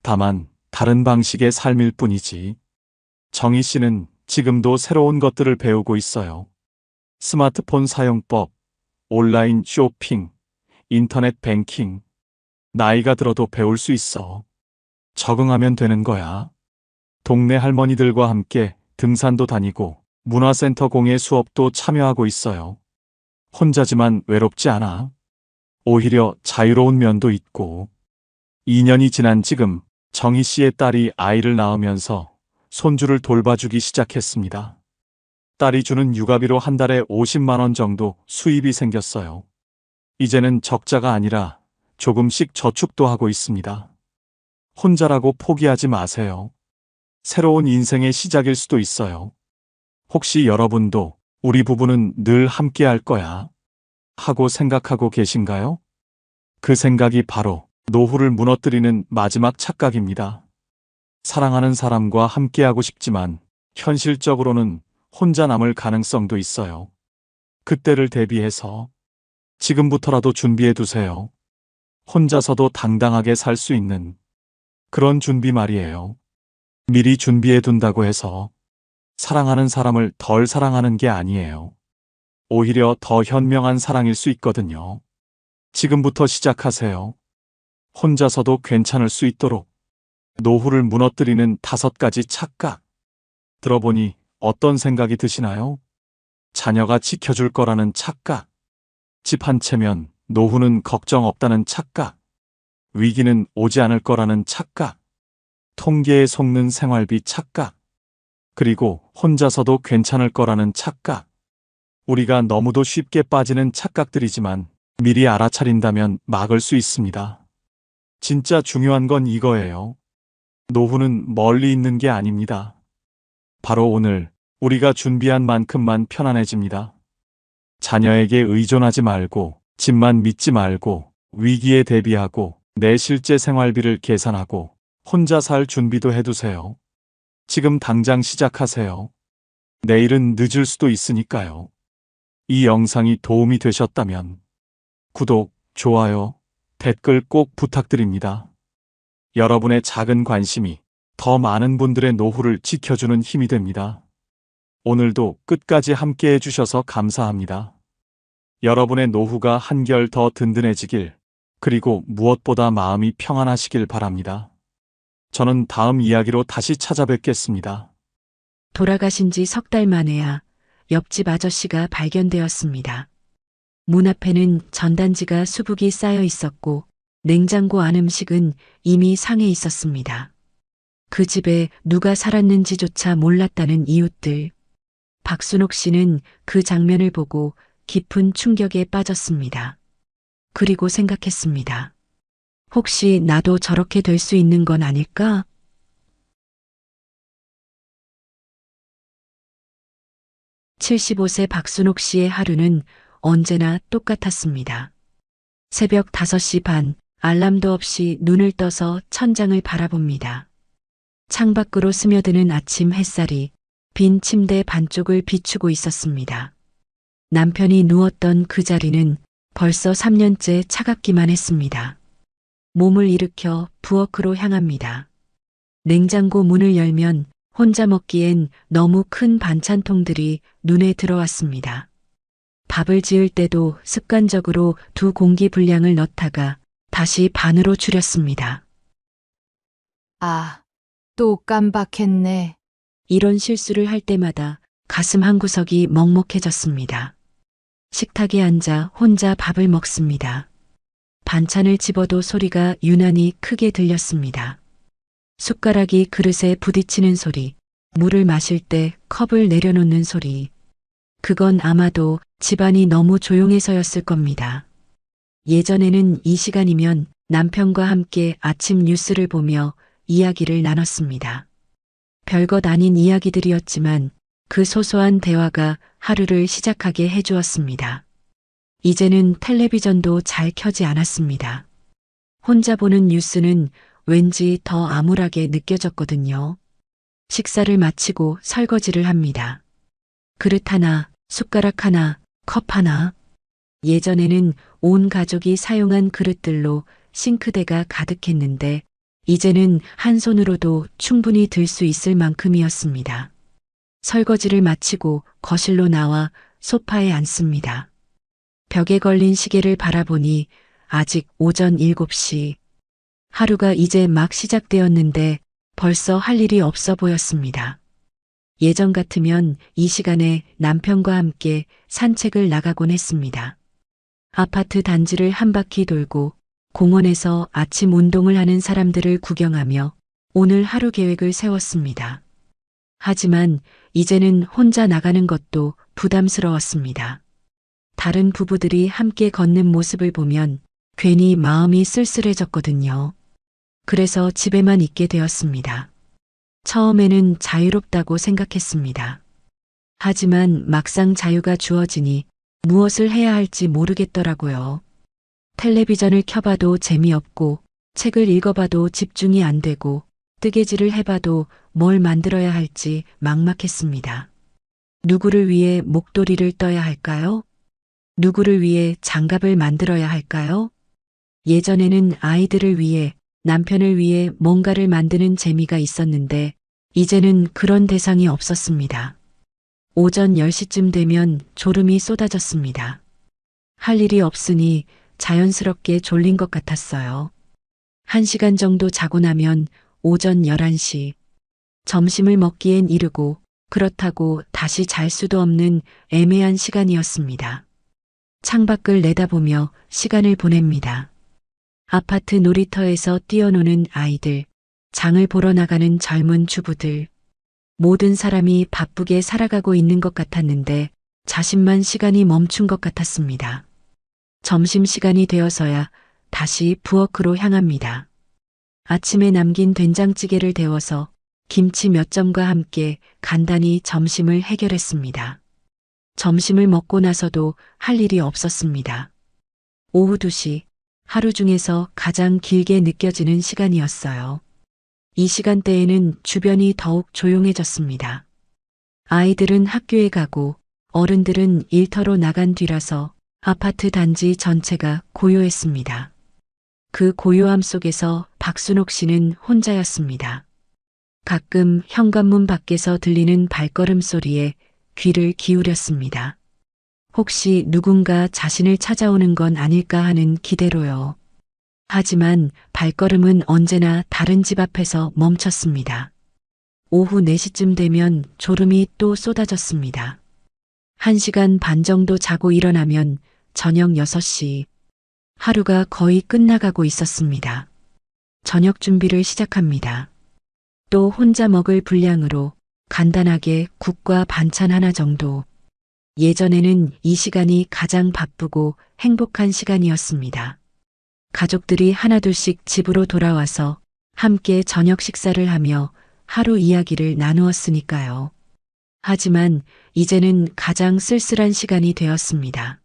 A: 다만 다른 방식의 삶일 뿐이지. 정희 씨는 지금도 새로운 것들을 배우고 있어요. 스마트폰 사용법, 온라인 쇼핑, 인터넷 뱅킹. 나이가 들어도 배울 수 있어. 적응하면 되는 거야. 동네 할머니들과 함께 등산도 다니고 문화센터 공예 수업도 참여하고 있어요. 혼자지만 외롭지 않아. 오히려 자유로운 면도 있고. 2년이 지난 지금 정희 씨의 딸이 아이를 낳으면서 손주를 돌봐주기 시작했습니다. 딸이 주는 육아비로 한 달에 50만 원 정도 수입이 생겼어요. 이제는 적자가 아니라 조금씩 저축도 하고 있습니다. 혼자라고 포기하지 마세요. 새로운 인생의 시작일 수도 있어요. 혹시 여러분도 우리 부부는 늘 함께 할 거야 하고 생각하고 계신가요? 그 생각이 바로 노후를 무너뜨리는 마지막 착각입니다. 사랑하는 사람과 함께하고 싶지만 현실적으로는 혼자 남을 가능성도 있어요. 그때를 대비해서 지금부터라도 준비해 두세요. 혼자서도 당당하게 살 수 있는 그런 준비 말이에요. 미리 준비해 둔다고 해서 사랑하는 사람을 덜 사랑하는 게 아니에요. 오히려 더 현명한 사랑일 수 있거든요. 지금부터 시작하세요. 혼자서도 괜찮을 수 있도록. 노후를 무너뜨리는 5가지 착각. 들어보니 어떤 생각이 드시나요? 자녀가 지켜줄 거라는 착각. 집 한 채면 노후는 걱정 없다는 착각. 위기는 오지 않을 거라는 착각. 통계에 속는 생활비 착각. 그리고 혼자서도 괜찮을 거라는 착각. 우리가 너무도 쉽게 빠지는 착각들이지만 미리 알아차린다면 막을 수 있습니다. 진짜 중요한 건 이거예요. 노후는 멀리 있는 게 아닙니다. 바로 오늘 우리가 준비한 만큼만 편안해집니다. 자녀에게 의존하지 말고, 집만 믿지 말고, 위기에 대비하고, 내 실제 생활비를 계산하고, 혼자 살 준비도 해두세요. 지금 당장 시작하세요. 내일은 늦을 수도 있으니까요. 이 영상이 도움이 되셨다면 구독, 좋아요, 댓글 꼭 부탁드립니다. 여러분의 작은 관심이 더 많은 분들의 노후를 지켜주는 힘이 됩니다. 오늘도 끝까지 함께 해주셔서 감사합니다. 여러분의 노후가 한결 더 든든해지길, 그리고 무엇보다 마음이 평안하시길 바랍니다. 저는 다음 이야기로 다시 찾아뵙겠습니다.
I: 돌아가신 지 3달 만에야 옆집 아저씨가 발견되었습니다. 문 앞에는 전단지가 수북이 쌓여 있었고 냉장고 안 음식은 이미 상해 있었습니다. 그 집에 누가 살았는지조차 몰랐다는 이웃들. 박순옥 씨는 그 장면을 보고 깊은 충격에 빠졌습니다. 그리고 생각했습니다. 혹시 나도 저렇게 될 수 있는 건 아닐까? (75세) 박순옥 씨의 하루는 언제나 똑같았습니다. 새벽 5시 반, 알람도 없이 눈을 떠서 천장을 바라봅니다. 창밖으로 스며드는 아침 햇살이 빈 침대 반쪽을 비추고 있었습니다. 남편이 누웠던 그 자리는 벌써 3년째 차갑기만 했습니다. 몸을 일으켜 부엌으로 향합니다. 냉장고 문을 열면 혼자 먹기엔 너무 큰 반찬통들이 눈에 들어왔습니다. 밥을 지을 때도 습관적으로 2공기 분량을 넣다가 다시 반으로 줄였습니다.
B: 아, 또 깜박했네.
I: 이런 실수를 할 때마다 가슴 한 구석이 먹먹해졌습니다. 식탁에 앉아 혼자 밥을 먹습니다. 반찬을 집어도 소리가 유난히 크게 들렸습니다. 숟가락이 그릇에 부딪히는 소리, 물을 마실 때 컵을 내려놓는 소리. 그건 아마도 집안이 너무 조용해서였을 겁니다. 예전에는 이 시간이면 남편과 함께 아침 뉴스를 보며 이야기를 나눴습니다. 별것 아닌 이야기들이었지만 그 소소한 대화가 하루를 시작하게 해주었습니다. 이제는 텔레비전도 잘 켜지 않았습니다. 혼자 보는 뉴스는 왠지 더 암울하게 느껴졌거든요. 식사를 마치고 설거지를 합니다. 그릇 하나, 숟가락 하나, 컵 하나. 예전에는 온 가족이 사용한 그릇들로 싱크대가 가득했는데 이제는 한 손으로도 충분히 들 수 있을 만큼이었습니다. 설거지를 마치고 거실로 나와 소파에 앉습니다. 벽에 걸린 시계를 바라보니 아직 오전 7시. 하루가 이제 막 시작되었는데 벌써 할 일이 없어 보였습니다. 예전 같으면 이 시간에 남편과 함께 산책을 나가곤 했습니다. 아파트 단지를 한 바퀴 돌고 공원에서 아침 운동을 하는 사람들을 구경하며 오늘 하루 계획을 세웠습니다. 하지만 이제는 혼자 나가는 것도 부담스러웠습니다. 다른 부부들이 함께 걷는 모습을 보면 괜히 마음이 쓸쓸해졌거든요. 그래서 집에만 있게 되었습니다. 처음에는 자유롭다고 생각했습니다. 하지만 막상 자유가 주어지니 무엇을 해야 할지 모르겠더라고요. 텔레비전을 켜봐도 재미없고 책을 읽어봐도 집중이 안 되고 뜨개질을 해봐도 뭘 만들어야 할지 막막했습니다. 누구를 위해 목도리를 떠야 할까요? 누구를 위해 장갑을 만들어야 할까요? 예전에는 아이들을 위해 남편을 위해 뭔가를 만드는 재미가 있었는데 이제는 그런 대상이 없었습니다. 오전 10시쯤 되면 졸음이 쏟아졌습니다. 할 일이 없으니 자연스럽게 졸린 것 같았어요. 1시간 정도 자고 나면 오전 11시. 점심을 먹기엔 이르고 그렇다고 다시 잘 수도 없는 애매한 시간이었습니다. 창밖을 내다보며 시간을 보냅니다. 아파트 놀이터에서 뛰어노는 아이들, 장을 보러 나가는 젊은 주부들. 모든 사람이 바쁘게 살아가고 있는 것 같았는데 자신만 시간이 멈춘 것 같았습니다. 점심시간이 되어서야 다시 부엌으로 향합니다. 아침에 남긴 된장찌개를 데워서 김치 몇 점과 함께 간단히 점심을 해결했습니다. 점심을 먹고 나서도 할 일이 없었습니다. 오후 2시, 하루 중에서 가장 길게 느껴지는 시간이었어요. 이 시간대에는 주변이 더욱 조용해졌습니다. 아이들은 학교에 가고 어른들은 일터로 나간 뒤라서 아파트 단지 전체가 고요했습니다. 그 고요함 속에서 박순옥 씨는 혼자였습니다. 가끔 현관문 밖에서 들리는 발걸음 소리에 귀를 기울였습니다. 혹시 누군가 자신을 찾아오는 건 아닐까 하는 기대로요. 하지만 발걸음은 언제나 다른 집 앞에서 멈췄습니다. 오후 4시쯤 되면 졸음이 또 쏟아졌습니다. 1시간 반 정도 자고 일어나면 저녁 6시. 하루가 거의 끝나가고 있었습니다. 저녁 준비를 시작합니다. 또 혼자 먹을 분량으로 간단하게 국과 반찬 하나 정도. 예전에는 이 시간이 가장 바쁘고 행복한 시간이었습니다. 가족들이 하나둘씩 집으로 돌아와서 함께 저녁 식사를 하며 하루 이야기를 나누었으니까요. 하지만 이제는 가장 쓸쓸한 시간이 되었습니다.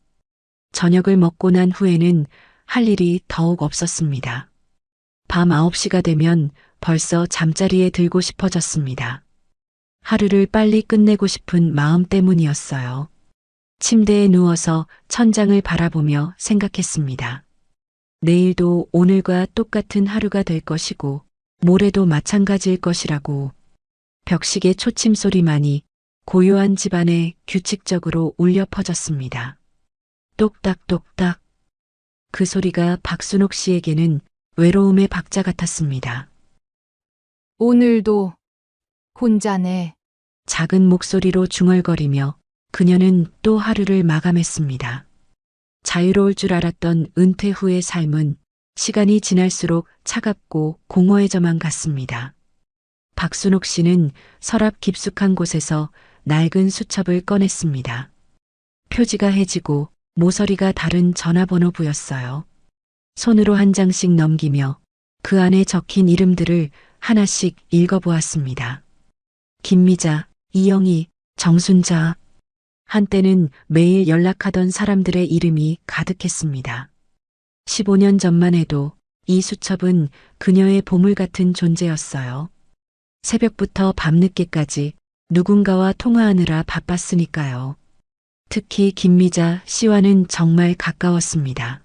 I: 저녁을 먹고 난 후에는 할 일이 더욱 없었습니다. 밤 9시가 되면 벌써 잠자리에 들고 싶어졌습니다. 하루를 빨리 끝내고 싶은 마음 때문이었어요. 침대에 누워서 천장을 바라보며 생각했습니다. 내일도 오늘과 똑같은 하루가 될 것이고 모레도 마찬가지일 것이라고. 벽시계 초침 소리만이 고요한 집안에 규칙적으로 울려 퍼졌습니다. 똑딱똑딱. 그 소리가 박순옥 씨에게는 외로움의 박자 같았습니다.
B: 오늘도 혼자네.
I: 작은 목소리로 중얼거리며 그녀는 또 하루를 마감했습니다. 자유로울 줄 알았던 은퇴 후의 삶은 시간이 지날수록 차갑고 공허해져만 갔습니다. 박순옥 씨는 서랍 깊숙한 곳에서 낡은 수첩을 꺼냈습니다. 표지가 해지고 모서리가 다른 전화번호부였어요. 손으로 한 장씩 넘기며 그 안에 적힌 이름들을 하나씩 읽어보았습니다. 김미자, 이영희, 정순자. 한때는 매일 연락하던 사람들의 이름이 가득했습니다. 15년 전만 해도 이 수첩은 그녀의 보물 같은 존재였어요. 새벽부터 밤늦게까지 누군가와 통화하느라 바빴으니까요. 특히 김미자 씨와는 정말 가까웠습니다.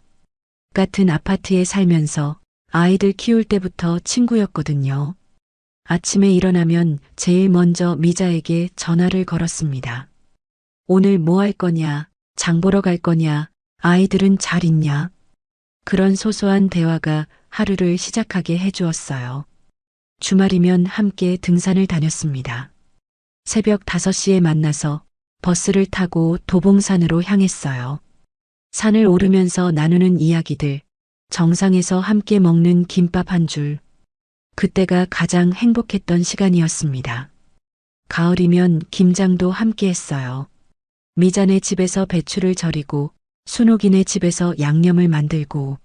I: 같은 아파트에 살면서 아이들 키울 때부터 친구였거든요. 아침에 일어나면 제일 먼저 미자에게 전화를 걸었습니다. 오늘 뭐 할 거냐, 장 보러 갈 거냐, 아이들은 잘 있냐. 그런 소소한 대화가 하루를 시작하게 해주었어요. 주말이면 함께 등산을 다녔습니다. 새벽 5시에 만나서 버스를 타고 도봉산으로 향했어요. 산을 오르면서 나누는 이야기들, 정상에서 함께 먹는 김밥 한 줄. 그때가 가장 행복했던 시간이었습니다. 가을이면 김장도 함께 했어요. 미자네 집에서 배추를 절이고 순옥이네 집에서 양념을 만들고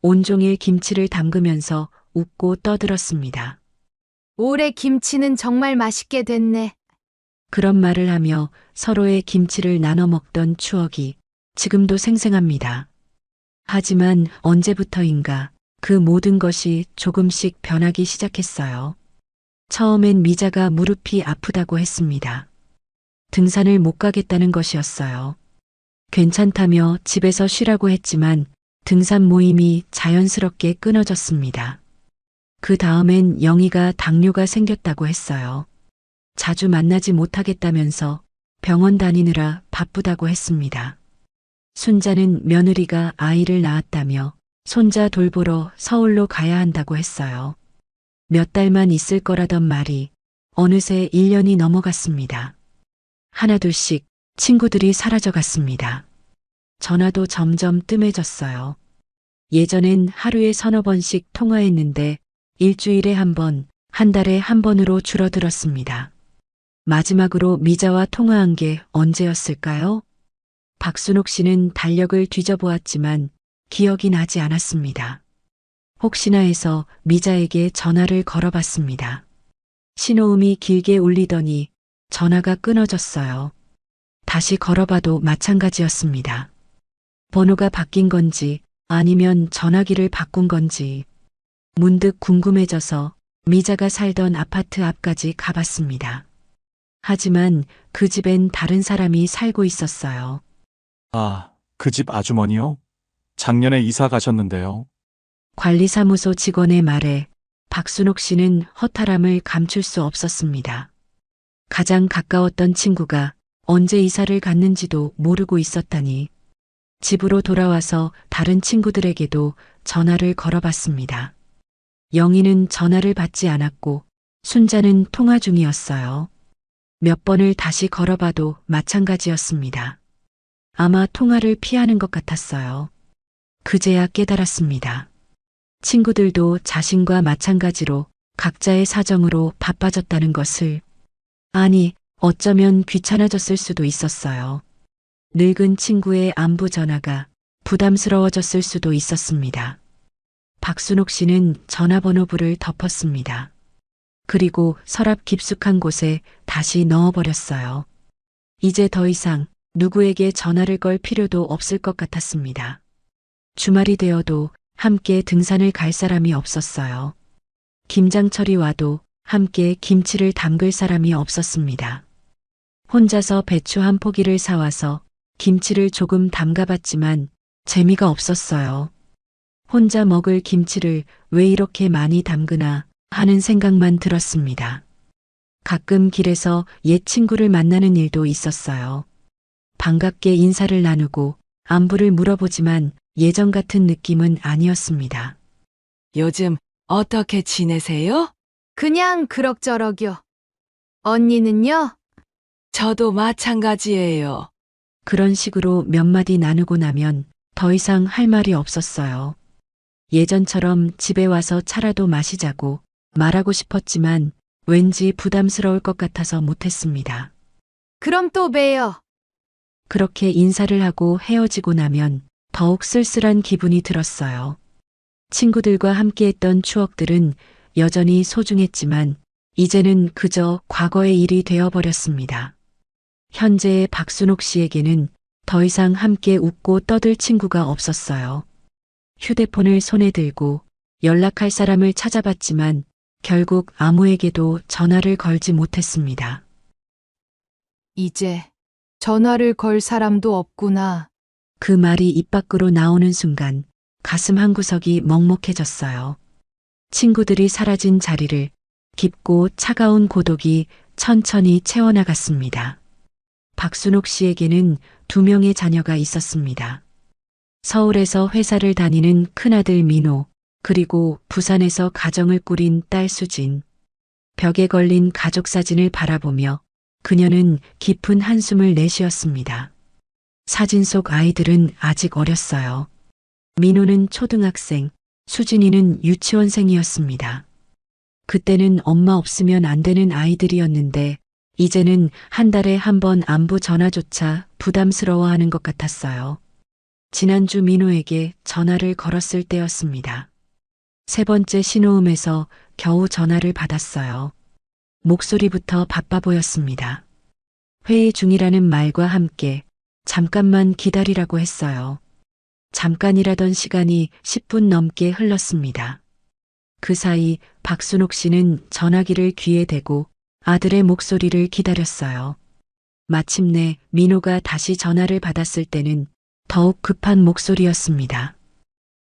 I: 온종일 김치를 담그면서 웃고 떠들었습니다.
B: 올해 김치는 정말 맛있게 됐네.
I: 그런 말을 하며 서로의 김치를 나눠 먹던 추억이 지금도 생생합니다. 하지만 언제부터인가 그 모든 것이 조금씩 변하기 시작했어요. 처음엔 미자가 무릎이 아프다고 했습니다. 등산을 못 가겠다는 것이었어요. 괜찮다며 집에서 쉬라고 했지만 등산 모임이 자연스럽게 끊어졌습니다. 그 다음엔 영희가 당뇨가 생겼다고 했어요. 자주 만나지 못하겠다면서 병원 다니느라 바쁘다고 했습니다. 순자는 며느리가 아이를 낳았다며 손자 돌보러 서울로 가야 한다고 했어요. 몇 달만 있을 거라던 말이 어느새 1년이 넘어갔습니다. 하나둘씩 친구들이 사라져갔습니다. 전화도 점점 뜸해졌어요. 예전엔 하루에 3~4번씩 통화했는데 일주일에 한 번, 한 달에 한 번으로 줄어들었습니다. 마지막으로 미자와 통화한 게 언제였을까요? 박순옥 씨는 달력을 뒤져보았지만 기억이 나지 않았습니다. 혹시나 해서 미자에게 전화를 걸어봤습니다. 신호음이 길게 울리더니 전화가 끊어졌어요. 다시 걸어봐도 마찬가지였습니다. 번호가 바뀐 건지 아니면 전화기를 바꾼 건지 문득 궁금해져서 미자가 살던 아파트 앞까지 가봤습니다. 하지만 그 집엔 다른 사람이 살고 있었어요.
A: 아, 그 집 아주머니요? 작년에 이사 가셨는데요.
I: 관리사무소 직원의 말에 박순옥 씨는 허탈함을 감출 수 없었습니다. 가장 가까웠던 친구가 언제 이사를 갔는지도 모르고 있었다니. 집으로 돌아와서 다른 친구들에게도 전화를 걸어봤습니다. 영희는 전화를 받지 않았고 순자는 통화 중이었어요. 몇 번을 다시 걸어봐도 마찬가지였습니다. 아마 통화를 피하는 것 같았어요. 그제야 깨달았습니다. 친구들도 자신과 마찬가지로 각자의 사정으로 바빠졌다는 것을. 아니, 어쩌면 귀찮아졌을 수도 있었어요. 늙은 친구의 안부 전화가 부담스러워졌을 수도 있었습니다. 박순옥 씨는 전화번호부를 덮었습니다. 그리고 서랍 깊숙한 곳에 다시 넣어버렸어요. 이제 더 이상 누구에게 전화를 걸 필요도 없을 것 같았습니다. 주말이 되어도 함께 등산을 갈 사람이 없었어요. 김장철이 와도 함께 김치를 담글 사람이 없었습니다. 혼자서 배추 한 포기를 사와서 김치를 조금 담가봤지만 재미가 없었어요. 혼자 먹을 김치를 왜 이렇게 많이 담그나 하는 생각만 들었습니다. 가끔 길에서 옛 친구를 만나는 일도 있었어요. 반갑게 인사를 나누고 안부를 물어보지만 예전 같은 느낌은 아니었습니다.
J: 요즘 어떻게 지내세요?
B: 그냥 그럭저럭이요. 언니는요?
J: 저도 마찬가지예요.
I: 그런 식으로 몇 마디 나누고 나면 더 이상 할 말이 없었어요. 예전처럼 집에 와서 차라도 마시자고 말하고 싶었지만 왠지 부담스러울 것 같아서 못했습니다.
B: 그럼 또 봬요.
I: 그렇게 인사를 하고 헤어지고 나면 더욱 쓸쓸한 기분이 들었어요. 친구들과 함께했던 추억들은 여전히 소중했지만 이제는 그저 과거의 일이 되어버렸습니다. 현재의 박순옥 씨에게는 더 이상 함께 웃고 떠들 친구가 없었어요. 휴대폰을 손에 들고 연락할 사람을 찾아봤지만 결국 아무에게도 전화를 걸지 못했습니다.
B: 이제 전화를 걸 사람도 없구나.
I: 그 말이 입 밖으로 나오는 순간 가슴 한구석이 먹먹해졌어요. 친구들이 사라진 자리를 깊고 차가운 고독이 천천히 채워나갔습니다. 박순옥 씨에게는 2명의 자녀가 있었습니다. 서울에서 회사를 다니는 큰아들 민호, 그리고 부산에서 가정을 꾸린 딸 수진. 벽에 걸린 가족 사진을 바라보며 그녀는 깊은 한숨을 내쉬었습니다. 사진 속 아이들은 아직 어렸어요. 민호는 초등학생, 수진이는 유치원생이었습니다. 그때는 엄마 없으면 안 되는 아이들이었는데 이제는 한 달에 한 번 안부 전화조차 부담스러워하는 것 같았어요. 지난주 민호에게 전화를 걸었을 때였습니다. 3번째 신호음에서 겨우 전화를 받았어요. 목소리부터 바빠 보였습니다. 회의 중이라는 말과 함께 잠깐만 기다리라고 했어요. 잠깐이라던 시간이 10분 넘게 흘렀습니다. 그 사이 박순옥 씨는 전화기를 귀에 대고 아들의 목소리를 기다렸어요. 마침내 민호가 다시 전화를 받았을 때는 더욱 급한 목소리였습니다.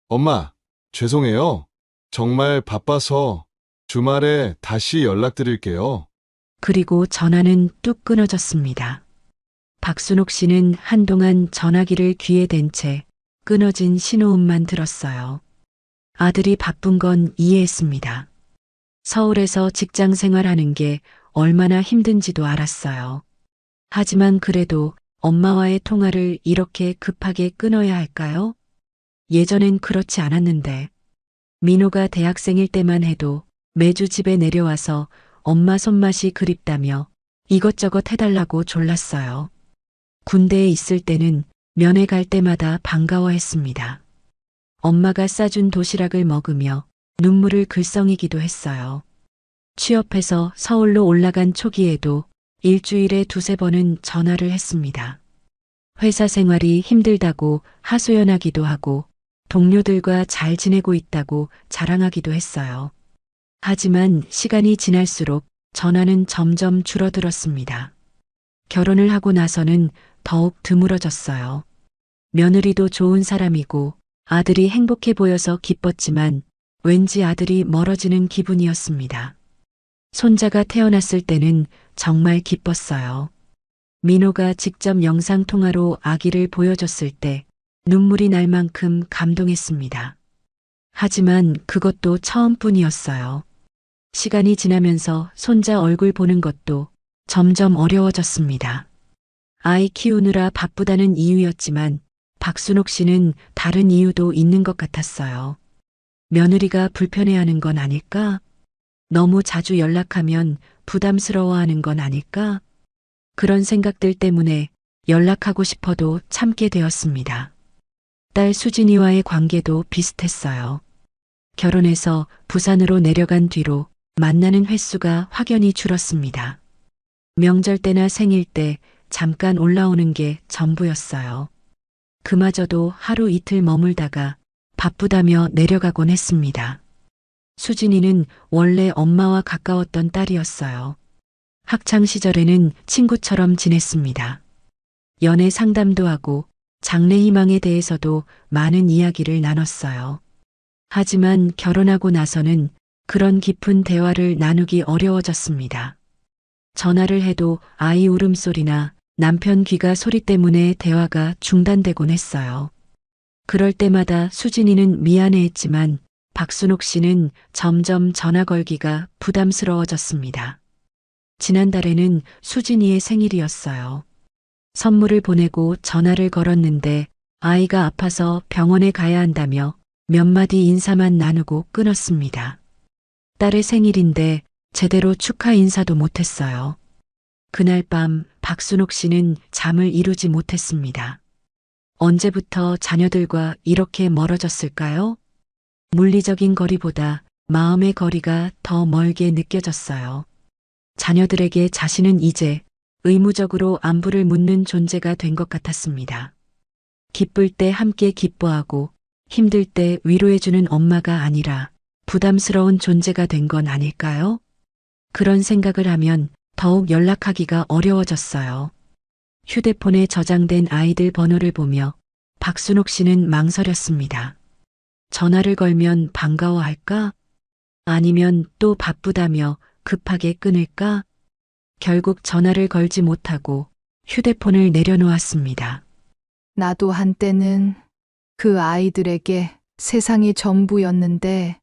F: 엄마, 죄송해요. 정말 바빠서 주말에 다시 연락드릴게요.
I: 그리고 전화는 뚝 끊어졌습니다. 박순옥 씨는 한동안 전화기를 귀에 댄 채 끊어진 신호음만 들었어요. 아들이 바쁜 건 이해했습니다. 서울에서 직장 생활하는 게 얼마나 힘든지도 알았어요. 하지만 그래도 엄마와의 통화를 이렇게 급하게 끊어야 할까요? 예전엔 그렇지 않았는데 민호가 대학생일 때만 해도 매주 집에 내려와서 엄마 손맛이 그립다며 이것저것 해달라고 졸랐어요. 군대에 있을 때는 면회 갈 때마다 반가워했습니다. 엄마가 싸준 도시락을 먹으며 눈물을 글썽이기도 했어요. 취업해서 서울로 올라간 초기에도 일주일에 2-3번은 전화를 했습니다. 회사 생활이 힘들다고 하소연하기도 하고 동료들과 잘 지내고 있다고 자랑하기도 했어요. 하지만 시간이 지날수록 전화는 점점 줄어들었습니다. 결혼을 하고 나서는 더욱 드물어졌어요. 며느리도 좋은 사람이고 아들이 행복해 보여서 기뻤지만 왠지 아들이 멀어지는 기분이었습니다. 손자가 태어났을 때는 정말 기뻤어요. 민호가 직접 영상통화로 아기를 보여줬을 때 눈물이 날 만큼 감동했습니다. 하지만 그것도 처음뿐이었어요. 시간이 지나면서 손자 얼굴 보는 것도 점점 어려워졌습니다. 아이 키우느라 바쁘다는 이유였지만 박순옥 씨는 다른 이유도 있는 것 같았어요. 며느리가 불편해하는 건 아닐까? 너무 자주 연락하면 부담스러워하는 건 아닐까? 그런 생각들 때문에 연락하고 싶어도 참게 되었습니다. 딸 수진이와의 관계도 비슷했어요. 결혼해서 부산으로 내려간 뒤로 만나는 횟수가 확연히 줄었습니다. 명절 때나 생일 때 잠깐 올라오는 게 전부였어요. 그마저도 하루 이틀 머물다가 바쁘다며 내려가곤 했습니다. 수진이는 원래 엄마와 가까웠던 딸이었어요. 학창 시절에는 친구처럼 지냈습니다. 연애 상담도 하고 장래 희망에 대해서도 많은 이야기를 나눴어요. 하지만 결혼하고 나서는 그런 깊은 대화를 나누기 어려워졌습니다. 전화를 해도 아이 울음소리나 남편 귀가 소리 때문에 대화가 중단되곤 했어요. 그럴 때마다 수진이는 미안해했지만 박순옥 씨는 점점 전화 걸기가 부담스러워졌습니다. 지난달에는 수진이의 생일이었어요. 선물을 보내고 전화를 걸었는데 아이가 아파서 병원에 가야 한다며 몇 마디 인사만 나누고 끊었습니다. 딸의 생일인데 제대로 축하 인사도 못했어요. 그날 밤 박순옥 씨는 잠을 이루지 못했습니다. 언제부터 자녀들과 이렇게 멀어졌을까요? 물리적인 거리보다 마음의 거리가 더 멀게 느껴졌어요. 자녀들에게 자신은 이제 의무적으로 안부를 묻는 존재가 된 것 같았습니다. 기쁠 때 함께 기뻐하고 힘들 때 위로해주는 엄마가 아니라 부담스러운 존재가 된 건 아닐까요? 그런 생각을 하면 더욱 연락하기가 어려워졌어요. 휴대폰에 저장된 아이들 번호를 보며 박순옥 씨는 망설였습니다. 전화를 걸면 반가워할까? 아니면 또 바쁘다며 급하게 끊을까? 결국 전화를 걸지 못하고 휴대폰을 내려놓았습니다.
B: 나도 한때는 그 아이들에게 세상이 전부였는데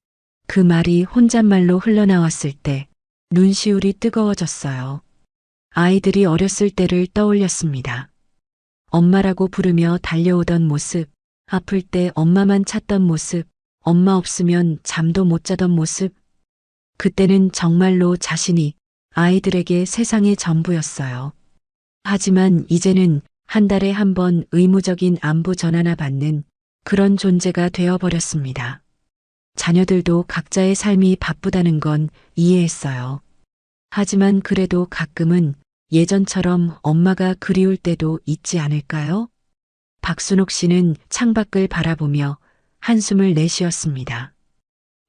I: 그 말이 혼잣말로 흘러나왔을 때 눈시울이 뜨거워졌어요. 아이들이 어렸을 때를 떠올렸습니다. 엄마라고 부르며 달려오던 모습, 아플 때 엄마만 찾던 모습, 엄마 없으면 잠도 못 자던 모습. 그때는 정말로 자신이 아이들에게 세상의 전부였어요. 하지만 이제는 한 달에 한 번 의무적인 안부 전화나 받는 그런 존재가 되어버렸습니다. 자녀들도 각자의 삶이 바쁘다는 건 이해했어요. 하지만 그래도 가끔은 예전처럼 엄마가 그리울 때도 있지 않을까요? 박순옥 씨는 창밖을 바라보며 한숨을 내쉬었습니다.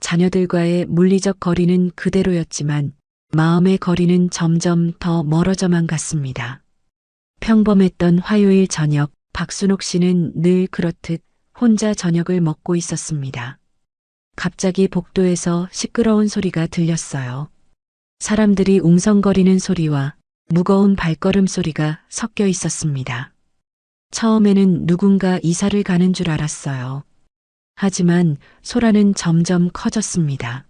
I: 자녀들과의 물리적 거리는 그대로였지만 마음의 거리는 점점 더 멀어져만 갔습니다. 평범했던 화요일 저녁, 박순옥 씨는 늘 그렇듯 혼자 저녁을 먹고 있었습니다. 갑자기 복도에서 시끄러운 소리가 들렸어요. 사람들이 웅성거리는 소리와 무거운 발걸음 소리가 섞여 있었습니다. 처음에는 누군가 이사를 가는 줄 알았어요. 하지만 소란은 점점 커졌습니다.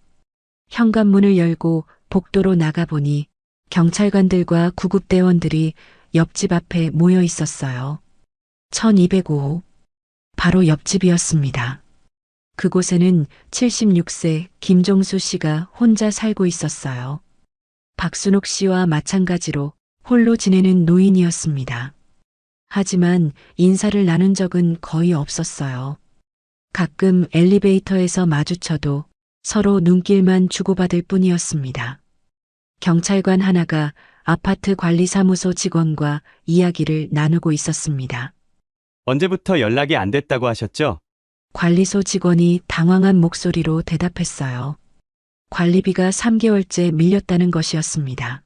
I: 현관문을 열고 복도로 나가보니 경찰관들과 구급대원들이 옆집 앞에 모여 있었어요. 1205. 바로 옆집이었습니다. 그곳에는 76세 김종수 씨가 혼자 살고 있었어요. 박순옥 씨와 마찬가지로 홀로 지내는 노인이었습니다. 하지만 인사를 나눈 적은 거의 없었어요. 가끔 엘리베이터에서 마주쳐도 서로 눈길만 주고받을 뿐이었습니다. 경찰관 하나가 아파트 관리사무소 직원과 이야기를 나누고 있었습니다.
K: 언제부터 연락이 안 됐다고 하셨죠?
I: 관리소 직원이 당황한 목소리로 대답했어요. 관리비가 3개월째 밀렸다는 것이었습니다.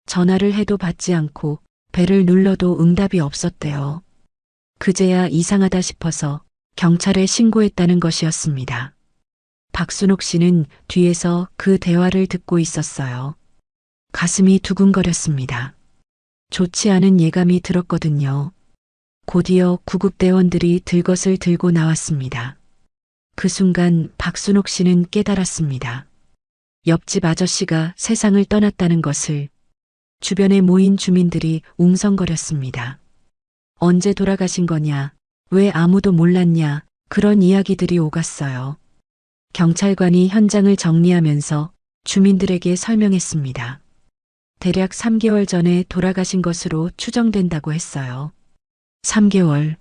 I: 전화를 해도 받지 않고 벨을 눌러도 응답이 없었대요. 그제야 이상하다 싶어서 경찰에 신고했다는 것이었습니다. 박순옥 씨는 뒤에서 그 대화를 듣고 있었어요. 가슴이 두근거렸습니다. 좋지 않은 예감이 들었거든요. 곧이어 구급대원들이 들것을 들고 나왔습니다. 그 순간 박순옥 씨는 깨달았습니다. 옆집 아저씨가 세상을 떠났다는 것을. 주변에 모인 주민들이 웅성거렸습니다. 언제 돌아가신 거냐? 왜 아무도 몰랐냐? 그런 이야기들이 오갔어요. 경찰관이 현장을 정리하면서 주민들에게 설명했습니다. 대략 3개월 전에 돌아가신 것으로 추정된다고 했어요. 3개월,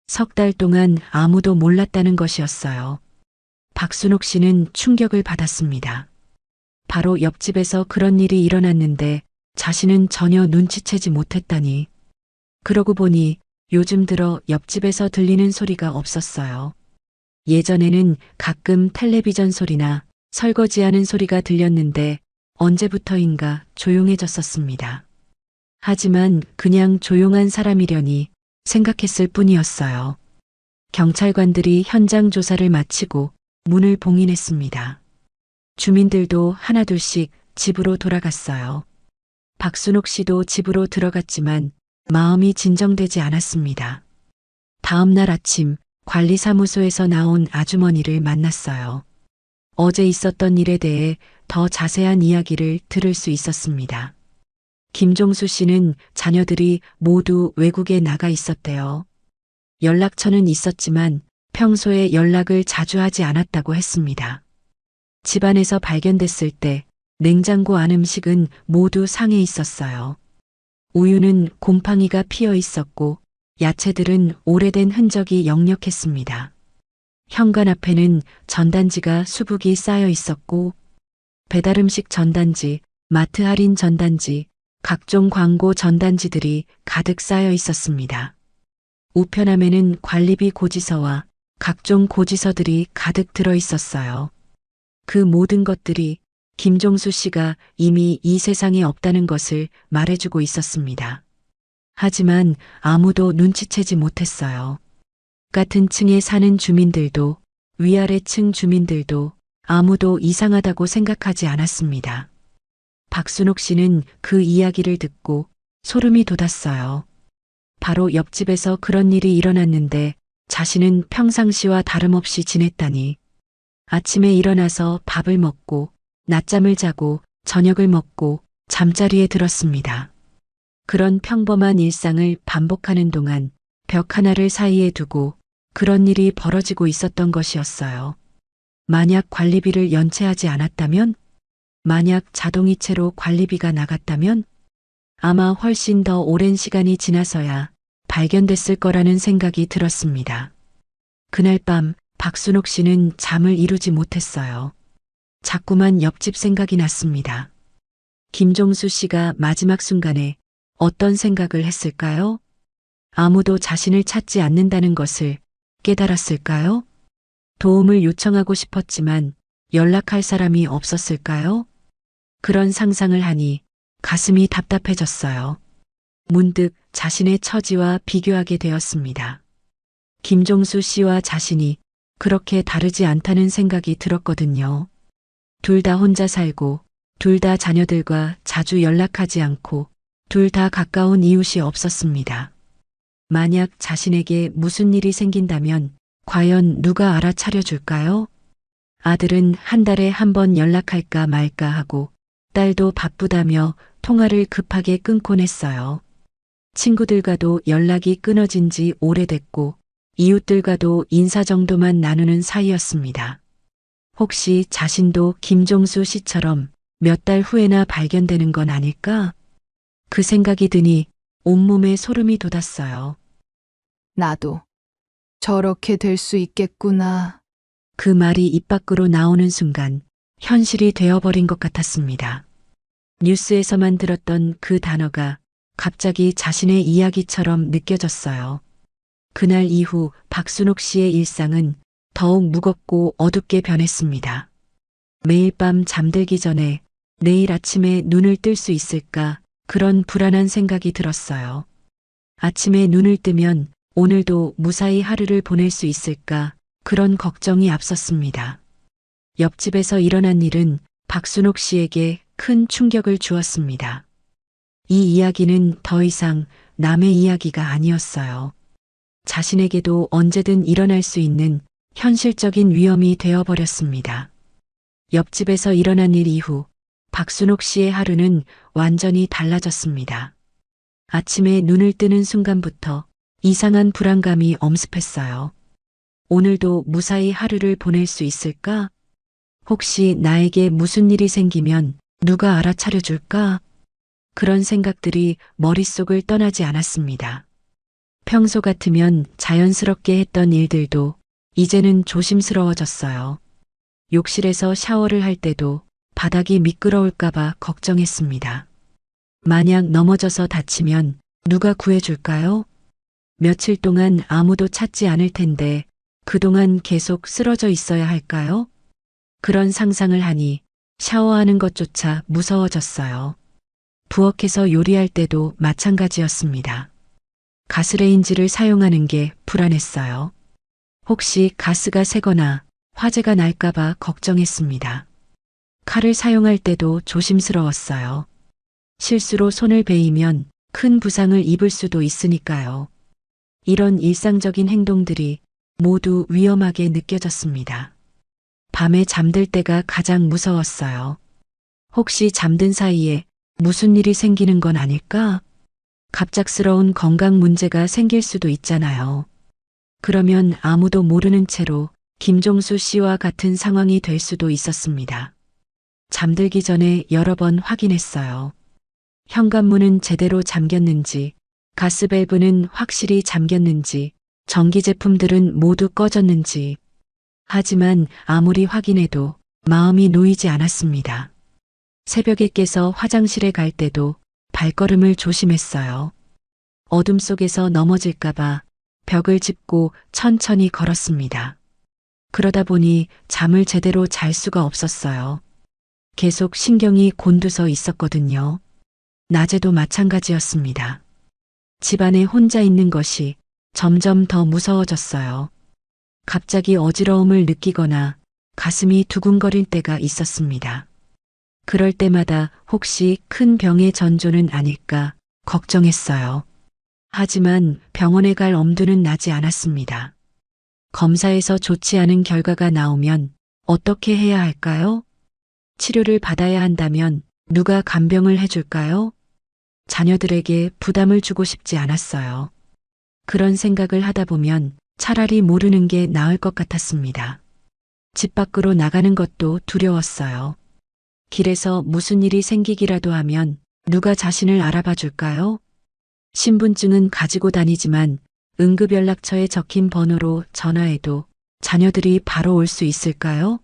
I: 석 달 동안 아무도 몰랐다는 것이었어요. 박순옥 씨는 충격을 받았습니다. 바로 옆집에서 그런 일이 일어났는데 자신은 전혀 눈치채지 못했다니. 그러고 보니 요즘 들어 옆집에서 들리는 소리가 없었어요. 예전에는 가끔 텔레비전 소리나 설거지하는 소리가 들렸는데 언제부터인가 조용해졌었습니다. 하지만 그냥 조용한 사람이려니 생각했을 뿐이었어요. 경찰관들이 현장 조사를 마치고 문을 봉인했습니다. 주민들도 하나둘씩 집으로 돌아갔어요. 박순옥 씨도 집으로 들어갔지만 마음이 진정되지 않았습니다. 다음 날 아침 관리사무소에서 나온 아주머니를 만났어요. 어제 있었던 일에 대해 더 자세한 이야기를 들을 수 있었습니다. 김종수 씨는 자녀들이 모두 외국에 나가 있었대요. 연락처는 있었지만 평소에 연락을 자주 하지 않았다고 했습니다. 집안에서 발견됐을 때 냉장고 안 음식은 모두 상해 있었어요. 우유는 곰팡이가 피어 있었고 야채들은 오래된 흔적이 역력했습니다. 현관 앞에는 전단지가 수북이 쌓여 있었고 배달음식 전단지, 마트 할인 전단지, 각종 광고 전단지들이 가득 쌓여 있었습니다. 우편함에는 관리비 고지서와 각종 고지서들이 가득 들어 있었어요. 그 모든 것들이 김종수 씨가 이미 이 세상에 없다는 것을 말해주고 있었습니다. 하지만 아무도 눈치채지 못했어요. 같은 층에 사는 주민들도 위아래 층 주민들도 아무도 이상하다고 생각하지 않았습니다. 박순옥 씨는 그 이야기를 듣고 소름이 돋았어요. 바로 옆집에서 그런 일이 일어났는데 자신은 평상시와 다름없이 지냈다니. 아침에 일어나서 밥을 먹고 낮잠을 자고 저녁을 먹고 잠자리에 들었습니다. 그런 평범한 일상을 반복하는 동안 벽 하나를 사이에 두고 그런 일이 벌어지고 있었던 것이었어요. 만약 관리비를 연체하지 않았다면, 만약 자동이체로 관리비가 나갔다면 아마 훨씬 더 오랜 시간이 지나서야 발견됐을 거라는 생각이 들었습니다. 그날 밤 박순옥 씨는 잠을 이루지 못했어요. 자꾸만 옆집 생각이 났습니다. 김종수 씨가 마지막 순간에 어떤 생각을 했을까요? 아무도 자신을 찾지 않는다는 것을 깨달았을까요? 도움을 요청하고 싶었지만 연락할 사람이 없었을까요? 그런 상상을 하니 가슴이 답답해졌어요. 문득 자신의 처지와 비교하게 되었습니다. 김종수 씨와 자신이 그렇게 다르지 않다는 생각이 들었거든요. 둘 다 혼자 살고, 둘 다 자녀들과 자주 연락하지 않고, 둘 다 가까운 이웃이 없었습니다. 만약 자신에게 무슨 일이 생긴다면 과연 누가 알아차려줄까요? 아들은 한 달에 한 번 연락할까 말까 하고 딸도 바쁘다며 통화를 급하게 끊곤 했어요. 친구들과도 연락이 끊어진 지 오래됐고 이웃들과도 인사 정도만 나누는 사이였습니다. 혹시 자신도 김종수 씨처럼 몇 달 후에나 발견되는 건 아닐까? 그 생각이 드니 온몸에 소름이 돋았어요.
B: 나도 저렇게 될 수 있겠구나.
I: 그 말이 입 밖으로 나오는 순간 현실이 되어버린 것 같았습니다. 뉴스에서만 들었던 그 단어가 갑자기 자신의 이야기처럼 느껴졌어요. 그날 이후 박순옥 씨의 일상은 더욱 무겁고 어둡게 변했습니다. 매일 밤 잠들기 전에 내일 아침에 눈을 뜰 수 있을까 그런 불안한 생각이 들었어요. 아침에 눈을 뜨면 오늘도 무사히 하루를 보낼 수 있을까 그런 걱정이 앞섰습니다. 옆집에서 일어난 일은 박순옥 씨에게 큰 충격을 주었습니다. 이 이야기는 더 이상 남의 이야기가 아니었어요. 자신에게도 언제든 일어날 수 있는 현실적인 위험이 되어버렸습니다. 옆집에서 일어난 일 이후 박순옥 씨의 하루는 완전히 달라졌습니다. 아침에 눈을 뜨는 순간부터 이상한 불안감이 엄습했어요. 오늘도 무사히 하루를 보낼 수 있을까? 혹시 나에게 무슨 일이 생기면 누가 알아차려줄까? 그런 생각들이 머릿속을 떠나지 않았습니다. 평소 같으면 자연스럽게 했던 일들도 이제는 조심스러워졌어요. 욕실에서 샤워를 할 때도 바닥이 미끄러울까봐 걱정했습니다. 만약 넘어져서 다치면 누가 구해줄까요? 며칠 동안 아무도 찾지 않을 텐데 그동안 계속 쓰러져 있어야 할까요? 그런 상상을 하니 샤워하는 것조차 무서워졌어요. 부엌에서 요리할 때도 마찬가지였습니다. 가스레인지를 사용하는 게 불안했어요. 혹시 가스가 새거나 화재가 날까봐 걱정했습니다. 칼을 사용할 때도 조심스러웠어요. 실수로 손을 베이면 큰 부상을 입을 수도 있으니까요. 이런 일상적인 행동들이 모두 위험하게 느껴졌습니다. 밤에 잠들 때가 가장 무서웠어요. 혹시 잠든 사이에 무슨 일이 생기는 건 아닐까? 갑작스러운 건강 문제가 생길 수도 있잖아요. 그러면 아무도 모르는 채로 김종수 씨와 같은 상황이 될 수도 있었습니다. 잠들기 전에 여러 번 확인했어요. 현관문은 제대로 잠겼는지, 가스밸브는 확실히 잠겼는지, 전기 제품들은 모두 꺼졌는지. 하지만 아무리 확인해도 마음이 놓이지 않았습니다. 새벽에 깨서 화장실에 갈 때도 발걸음을 조심했어요. 어둠 속에서 넘어질까봐 벽을 짚고 천천히 걸었습니다. 그러다 보니 잠을 제대로 잘 수가 없었어요. 계속 신경이 곤두서 있었거든요. 낮에도 마찬가지였습니다. 집안에 혼자 있는 것이 점점 더 무서워졌어요. 갑자기 어지러움을 느끼거나 가슴이 두근거릴 때가 있었습니다. 그럴 때마다 혹시 큰 병의 전조는 아닐까 걱정했어요. 하지만 병원에 갈 엄두는 나지 않았습니다. 검사에서 좋지 않은 결과가 나오면 어떻게 해야 할까요? 치료를 받아야 한다면 누가 간병을 해줄까요? 자녀들에게 부담을 주고 싶지 않았어요. 그런 생각을 하다 보면 차라리 모르는 게 나을 것 같았습니다. 집 밖으로 나가는 것도 두려웠어요. 길에서 무슨 일이 생기기라도 하면 누가 자신을 알아봐 줄까요? 신분증은 가지고 다니지만 응급연락처에 적힌 번호로 전화해도 자녀들이 바로 올 수 있을까요?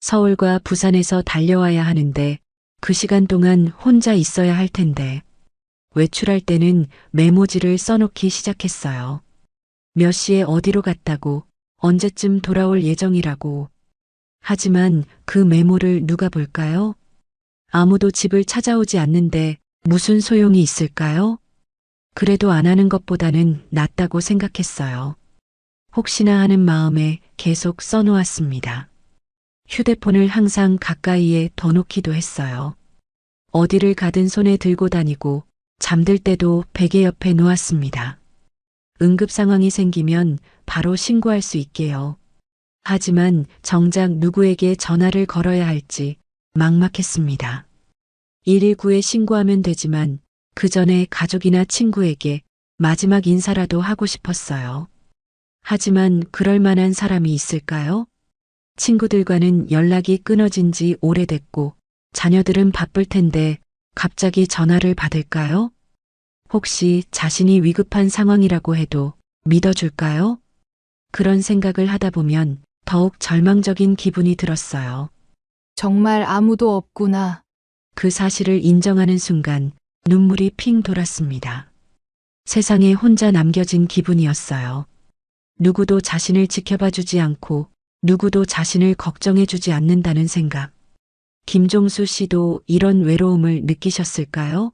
I: 서울과 부산에서 달려와야 하는데 그 시간 동안 혼자 있어야 할 텐데. 외출할 때는 메모지를 써놓기 시작했어요. 몇 시에 어디로 갔다고, 언제쯤 돌아올 예정이라고. 하지만 그 메모를 누가 볼까요? 아무도 집을 찾아오지 않는데 무슨 소용이 있을까요? 그래도 안 하는 것보다는 낫다고 생각했어요. 혹시나 하는 마음에 계속 써놓았습니다. 휴대폰을 항상 가까이에 더 놓기도 했어요. 어디를 가든 손에 들고 다니고 잠들 때도 베개 옆에 놓았습니다. 응급 상황이 생기면 바로 신고할 수 있게요. 하지만 정작 누구에게 전화를 걸어야 할지 막막했습니다. 119에 신고하면 되지만 그 전에 가족이나 친구에게 마지막 인사라도 하고 싶었어요. 하지만 그럴 만한 사람이 있을까요? 친구들과는 연락이 끊어진 지 오래됐고 자녀들은 바쁠 텐데 갑자기 전화를 받을까요? 혹시 자신이 위급한 상황이라고 해도 믿어줄까요? 그런 생각을 하다 보면 더욱 절망적인 기분이 들었어요.
B: 정말 아무도 없구나.
I: 그 사실을 인정하는 순간 눈물이 핑 돌았습니다. 세상에 혼자 남겨진 기분이었어요. 누구도 자신을 지켜봐 주지 않고 누구도 자신을 걱정해 주지 않는다는 생각. 김종수 씨도 이런 외로움을 느끼셨을까요?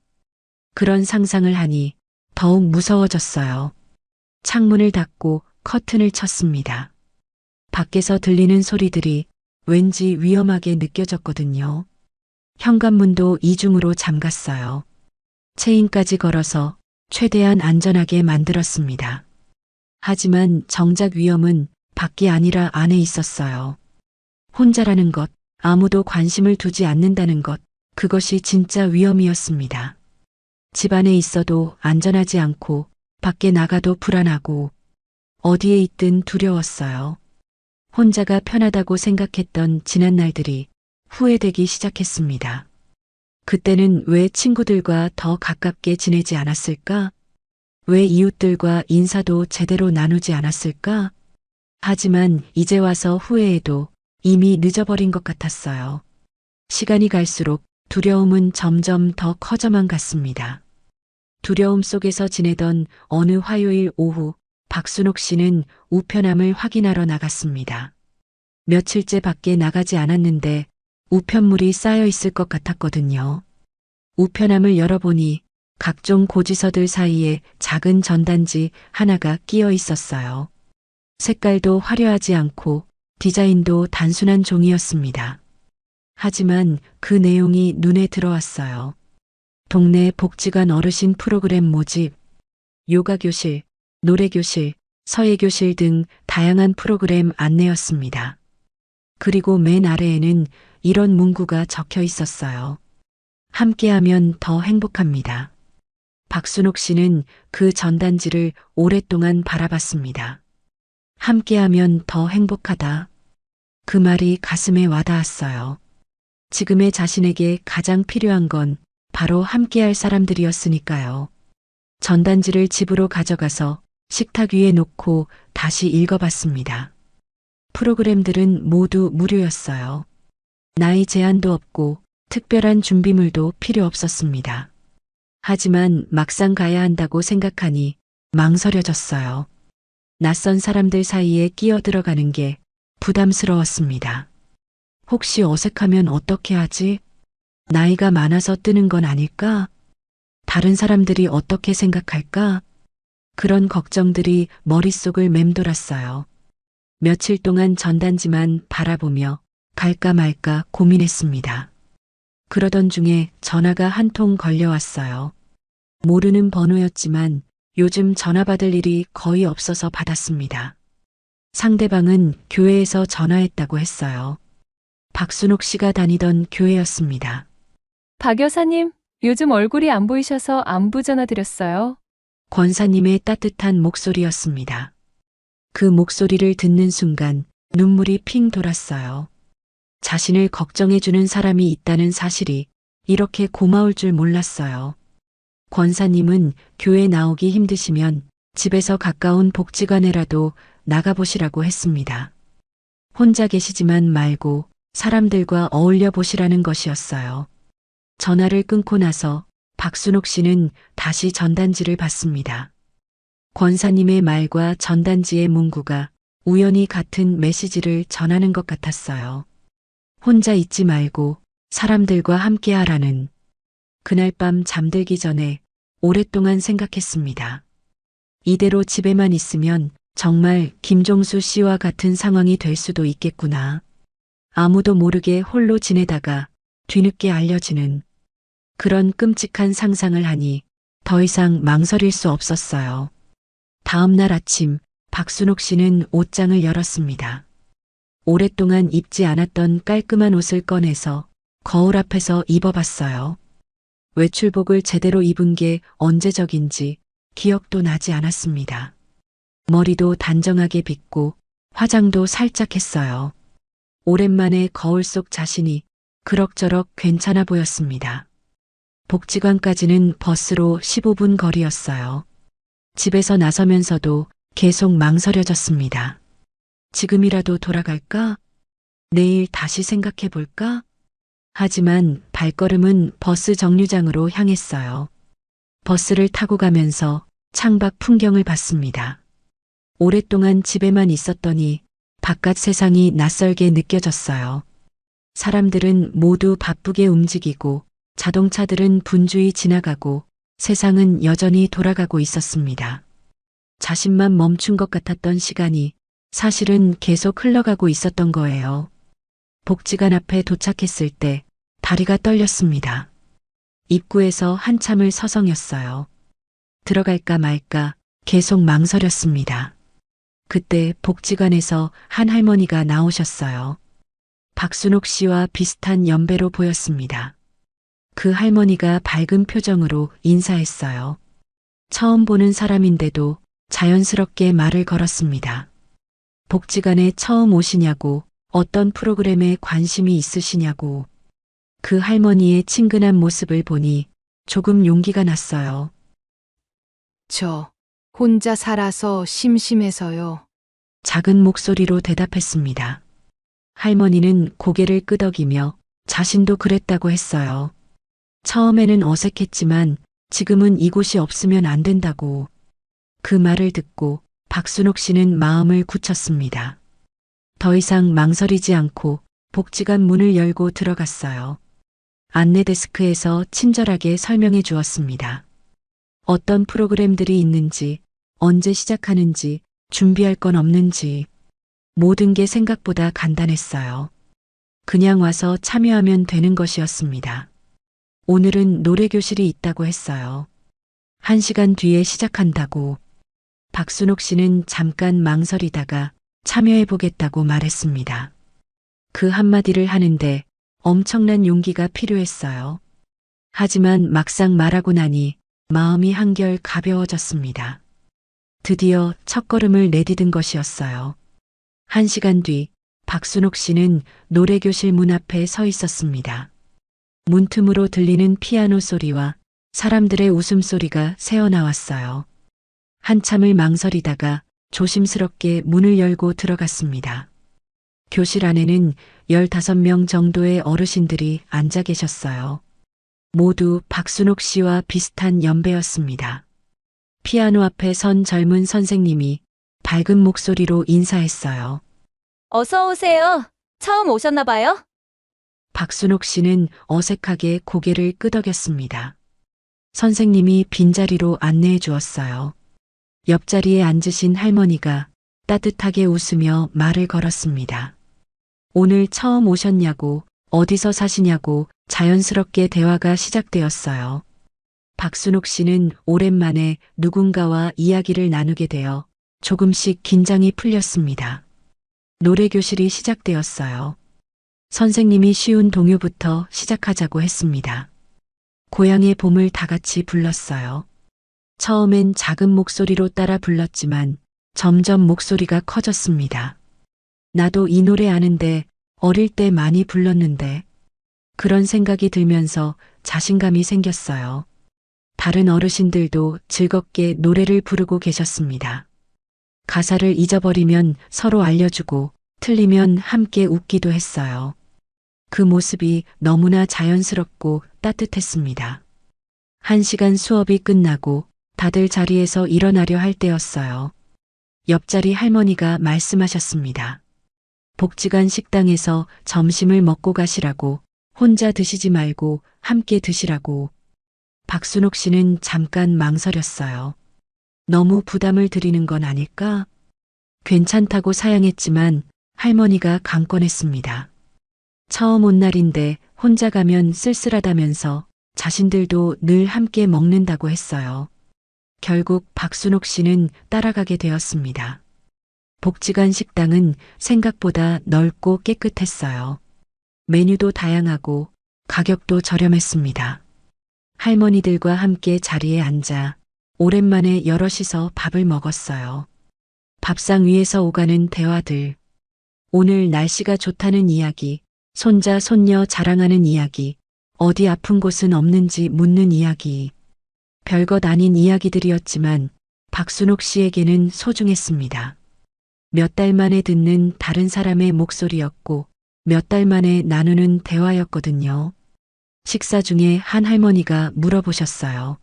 I: 그런 상상을 하니 더욱 무서워졌어요. 창문을 닫고 커튼을 쳤습니다. 밖에서 들리는 소리들이 왠지 위험하게 느껴졌거든요. 현관문도 이중으로 잠갔어요. 체인까지 걸어서 최대한 안전하게 만들었습니다. 하지만 정작 위험은 밖이 아니라 안에 있었어요. 혼자라는 것, 아무도 관심을 두지 않는다는 것, 그것이 진짜 위험이었습니다. 집 안에 있어도 안전하지 않고 밖에 나가도 불안하고 어디에 있든 두려웠어요. 혼자가 편하다고 생각했던 지난 날들이 후회되기 시작했습니다. 그때는 왜 친구들과 더 가깝게 지내지 않았을까? 왜 이웃들과 인사도 제대로 나누지 않았을까? 하지만 이제 와서 후회해도 이미 늦어버린 것 같았어요. 시간이 갈수록 두려움은 점점 더 커져만 갔습니다. 두려움 속에서 지내던 어느 화요일 오후, 박순옥 씨는 우편함을 확인하러 나갔습니다. 며칠째 밖에 나가지 않았는데 우편물이 쌓여 있을 것 같았거든요. 우편함을 열어보니 각종 고지서들 사이에 작은 전단지 하나가 끼어 있었어요. 색깔도 화려하지 않고 디자인도 단순한 종이였습니다. 하지만 그 내용이 눈에 들어왔어요. 동네 복지관 어르신 프로그램 모집, 요가교실, 노래교실, 서예교실 등 다양한 프로그램 안내였습니다. 그리고 맨 아래에는 이런 문구가 적혀 있었어요. 함께하면 더 행복합니다. 박순옥 씨는 그 전단지를 오랫동안 바라봤습니다. 함께하면 더 행복하다. 그 말이 가슴에 와닿았어요. 지금의 자신에게 가장 필요한 건 바로 함께할 사람들이었으니까요. 전단지를 집으로 가져가서 식탁 위에 놓고 다시 읽어봤습니다. 프로그램들은 모두 무료였어요. 나이 제한도 없고 특별한 준비물도 필요 없었습니다. 하지만 막상 가야 한다고 생각하니 망설여졌어요. 낯선 사람들 사이에 끼어 들어가는 게 부담스러웠습니다. 혹시 어색하면 어떻게 하지? 나이가 많아서 뜨는 건 아닐까? 다른 사람들이 어떻게 생각할까? 그런 걱정들이 머릿속을 맴돌았어요. 며칠 동안 전단지만 바라보며 갈까 말까 고민했습니다. 그러던 중에 전화가 한 통 걸려왔어요. 모르는 번호였지만 요즘 전화 받을 일이 거의 없어서 받았습니다. 상대방은 교회에서 전화했다고 했어요. 박순옥 씨가 다니던 교회였습니다.
L: 박 여사님, 요즘 얼굴이 안 보이셔서 안부 전화 드렸어요.
I: 권사님의 따뜻한 목소리였습니다. 그 목소리를 듣는 순간 눈물이 핑 돌았어요. 자신을 걱정해주는 사람이 있다는 사실이 이렇게 고마울 줄 몰랐어요. 권사님은 교회 나오기 힘드시면 집에서 가까운 복지관에라도 나가보시라고 했습니다. 혼자 계시지만 말고 사람들과 어울려 보시라는 것이었어요. 전화를 끊고 나서 박순옥 씨는 다시 전단지를 받습니다. 권사님의 말과 전단지의 문구가 우연히 같은 메시지를 전하는 것 같았어요. 혼자 있지 말고 사람들과 함께 하라는. 그날 밤 잠들기 전에 오랫동안 생각했습니다. 이대로 집에만 있으면 정말 김종수 씨와 같은 상황이 될 수도 있겠구나. 아무도 모르게 홀로 지내다가 뒤늦게 알려지는 그런 끔찍한 상상을 하니 더 이상 망설일 수 없었어요. 다음 날 아침 박순옥 씨는 옷장을 열었습니다. 오랫동안 입지 않았던 깔끔한 옷을 꺼내서 거울 앞에서 입어봤어요. 외출복을 제대로 입은 게 언제적인지 기억도 나지 않았습니다. 머리도 단정하게 빗고 화장도 살짝 했어요. 오랜만에 거울 속 자신이 그럭저럭 괜찮아 보였습니다. 복지관까지는 버스로 15분 거리였어요. 집에서 나서면서도 계속 망설여졌습니다. 지금이라도 돌아갈까? 내일 다시 생각해 볼까? 하지만 발걸음은 버스 정류장으로 향했어요. 버스를 타고 가면서 창밖 풍경을 봤습니다. 오랫동안 집에만 있었더니 바깥 세상이 낯설게 느껴졌어요. 사람들은 모두 바쁘게 움직이고 자동차들은 분주히 지나가고 세상은 여전히 돌아가고 있었습니다. 자신만 멈춘 것 같았던 시간이 사실은 계속 흘러가고 있었던 거예요. 복지관 앞에 도착했을 때 다리가 떨렸습니다. 입구에서 한참을 서성였어요. 들어갈까 말까 계속 망설였습니다. 그때 복지관에서 한 할머니가 나오셨어요. 박순옥 씨와 비슷한 연배로 보였습니다. 그 할머니가 밝은 표정으로 인사했어요. 처음 보는 사람인데도 자연스럽게 말을 걸었습니다. 복지관에 처음 오시냐고, 어떤 프로그램에 관심이 있으시냐고. 그 할머니의 친근한 모습을 보니 조금 용기가 났어요.
B: 저 혼자 살아서 심심해서요.
I: 작은 목소리로 대답했습니다. 할머니는 고개를 끄덕이며 자신도 그랬다고 했어요. 처음에는 어색했지만 지금은 이곳이 없으면 안 된다고. 그 말을 듣고 박순옥 씨는 마음을 굳혔습니다. 더 이상 망설이지 않고 복지관 문을 열고 들어갔어요. 안내 데스크에서 친절하게 설명해 주었습니다. 어떤 프로그램들이 있는지, 언제 시작하는지, 준비할 건 없는지, 모든 게 생각보다 간단했어요. 그냥 와서 참여하면 되는 것이었습니다. 오늘은 노래교실이 있다고 했어요. 1시간 뒤에 시작한다고. 박순옥 씨는 잠깐 망설이다가 참여해보겠다고 말했습니다. 그 한마디를 하는데 엄청난 용기가 필요했어요. 하지만 막상 말하고 나니 마음이 한결 가벼워졌습니다. 드디어 첫걸음을 내디딘 것이었어요. 1시간 뒤 박순옥 씨는 노래교실 문 앞에 서 있었습니다. 문틈으로 들리는 피아노 소리와 사람들의 웃음소리가 새어나왔어요. 한참을 망설이다가 조심스럽게 문을 열고 들어갔습니다. 교실 안에는 15명 정도의 어르신들이 앉아 계셨어요. 모두 박순옥 씨와 비슷한 연배였습니다. 피아노 앞에 선 젊은 선생님이 밝은 목소리로 인사했어요.
L: 어서 오세요. 처음 오셨나 봐요?
I: 박순옥 씨는 어색하게 고개를 끄덕였습니다. 선생님이 빈자리로 안내해 주었어요. 옆자리에 앉으신 할머니가 따뜻하게 웃으며 말을 걸었습니다. 오늘 처음 오셨냐고, 어디서 사시냐고 자연스럽게 대화가 시작되었어요. 박순옥 씨는 오랜만에 누군가와 이야기를 나누게 되어 조금씩 긴장이 풀렸습니다. 노래교실이 시작되었어요. 선생님이 쉬운 동요부터 시작하자고 했습니다. 고향의 봄을 다 같이 불렀어요. 처음엔 작은 목소리로 따라 불렀지만 점점 목소리가 커졌습니다. 나도 이 노래 아는데 어릴 때 많이 불렀는데 그런 생각이 들면서 자신감이 생겼어요. 다른 어르신들도 즐겁게 노래를 부르고 계셨습니다. 가사를 잊어버리면 서로 알려주고 틀리면 함께 웃기도 했어요. 그 모습이 너무나 자연스럽고 따뜻했습니다. 1시간 수업이 끝나고 다들 자리에서 일어나려 할 때였어요. 옆자리 할머니가 말씀하셨습니다. 복지관 식당에서 점심을 먹고 가시라고, 혼자 드시지 말고 함께 드시라고. 박순옥 씨는 잠깐 망설였어요. 너무 부담을 드리는 건 아닐까? 괜찮다고 사양했지만 할머니가 강권했습니다. 처음 온 날인데 혼자 가면 쓸쓸하다면서 자신들도 늘 함께 먹는다고 했어요. 결국 박순옥 씨는 따라가게 되었습니다. 복지관 식당은 생각보다 넓고 깨끗했어요. 메뉴도 다양하고 가격도 저렴했습니다. 할머니들과 함께 자리에 앉아 오랜만에 여럿이서 밥을 먹었어요. 밥상 위에서 오가는 대화들. 오늘 날씨가 좋다는 이야기, 손자, 손녀 자랑하는 이야기, 어디 아픈 곳은 없는지 묻는 이야기. 별것 아닌 이야기들이었지만 박순옥 씨에게는 소중했습니다. 몇 달 만에 듣는 다른 사람의 목소리였고 몇 달 만에 나누는 대화였거든요. 식사 중에 한 할머니가 물어보셨어요.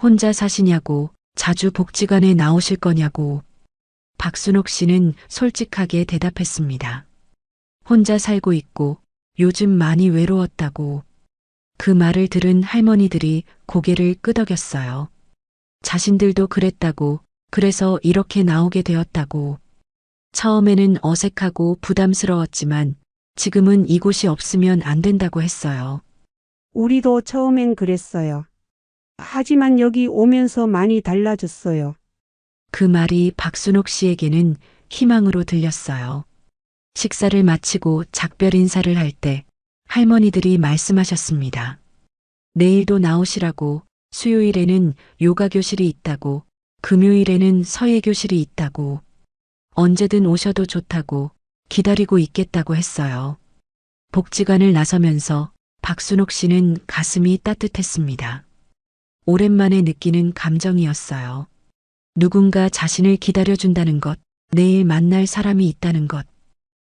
I: 혼자 사시냐고, 자주 복지관에 나오실 거냐고. 박순옥 씨는 솔직하게 대답했습니다. 혼자 살고 있고 요즘 많이 외로웠다고. 그 말을 들은 할머니들이 고개를 끄덕였어요. 자신들도 그랬다고, 그래서 이렇게 나오게 되었다고. 처음에는 어색하고 부담스러웠지만 지금은 이곳이 없으면 안 된다고 했어요.
M: 우리도 처음엔 그랬어요. 하지만 여기 오면서 많이 달라졌어요.
I: 그 말이 박순옥 씨에게는 희망으로 들렸어요. 식사를 마치고 작별 인사를 할 때 할머니들이 말씀하셨습니다. 내일도 나오시라고, 수요일에는 요가 교실이 있다고, 금요일에는 서예 교실이 있다고, 언제든 오셔도 좋다고, 기다리고 있겠다고 했어요. 복지관을 나서면서 박순옥 씨는 가슴이 따뜻했습니다. 오랜만에 느끼는 감정이었어요. 누군가 자신을 기다려준다는 것, 내일 만날 사람이 있다는 것.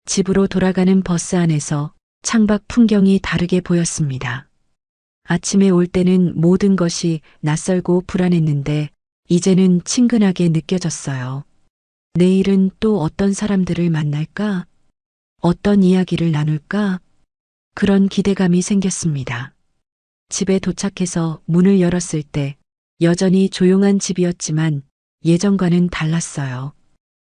I: 집으로 돌아가는 버스 안에서 창밖 풍경이 다르게 보였습니다. 아침에 올 때는 모든 것이 낯설고 불안했는데 이제는 친근하게 느껴졌어요. 내일은 또 어떤 사람들을 만날까? 어떤 이야기를 나눌까? 그런 기대감이 생겼습니다. 집에 도착해서 문을 열었을 때 여전히 조용한 집이었지만 예전과는 달랐어요.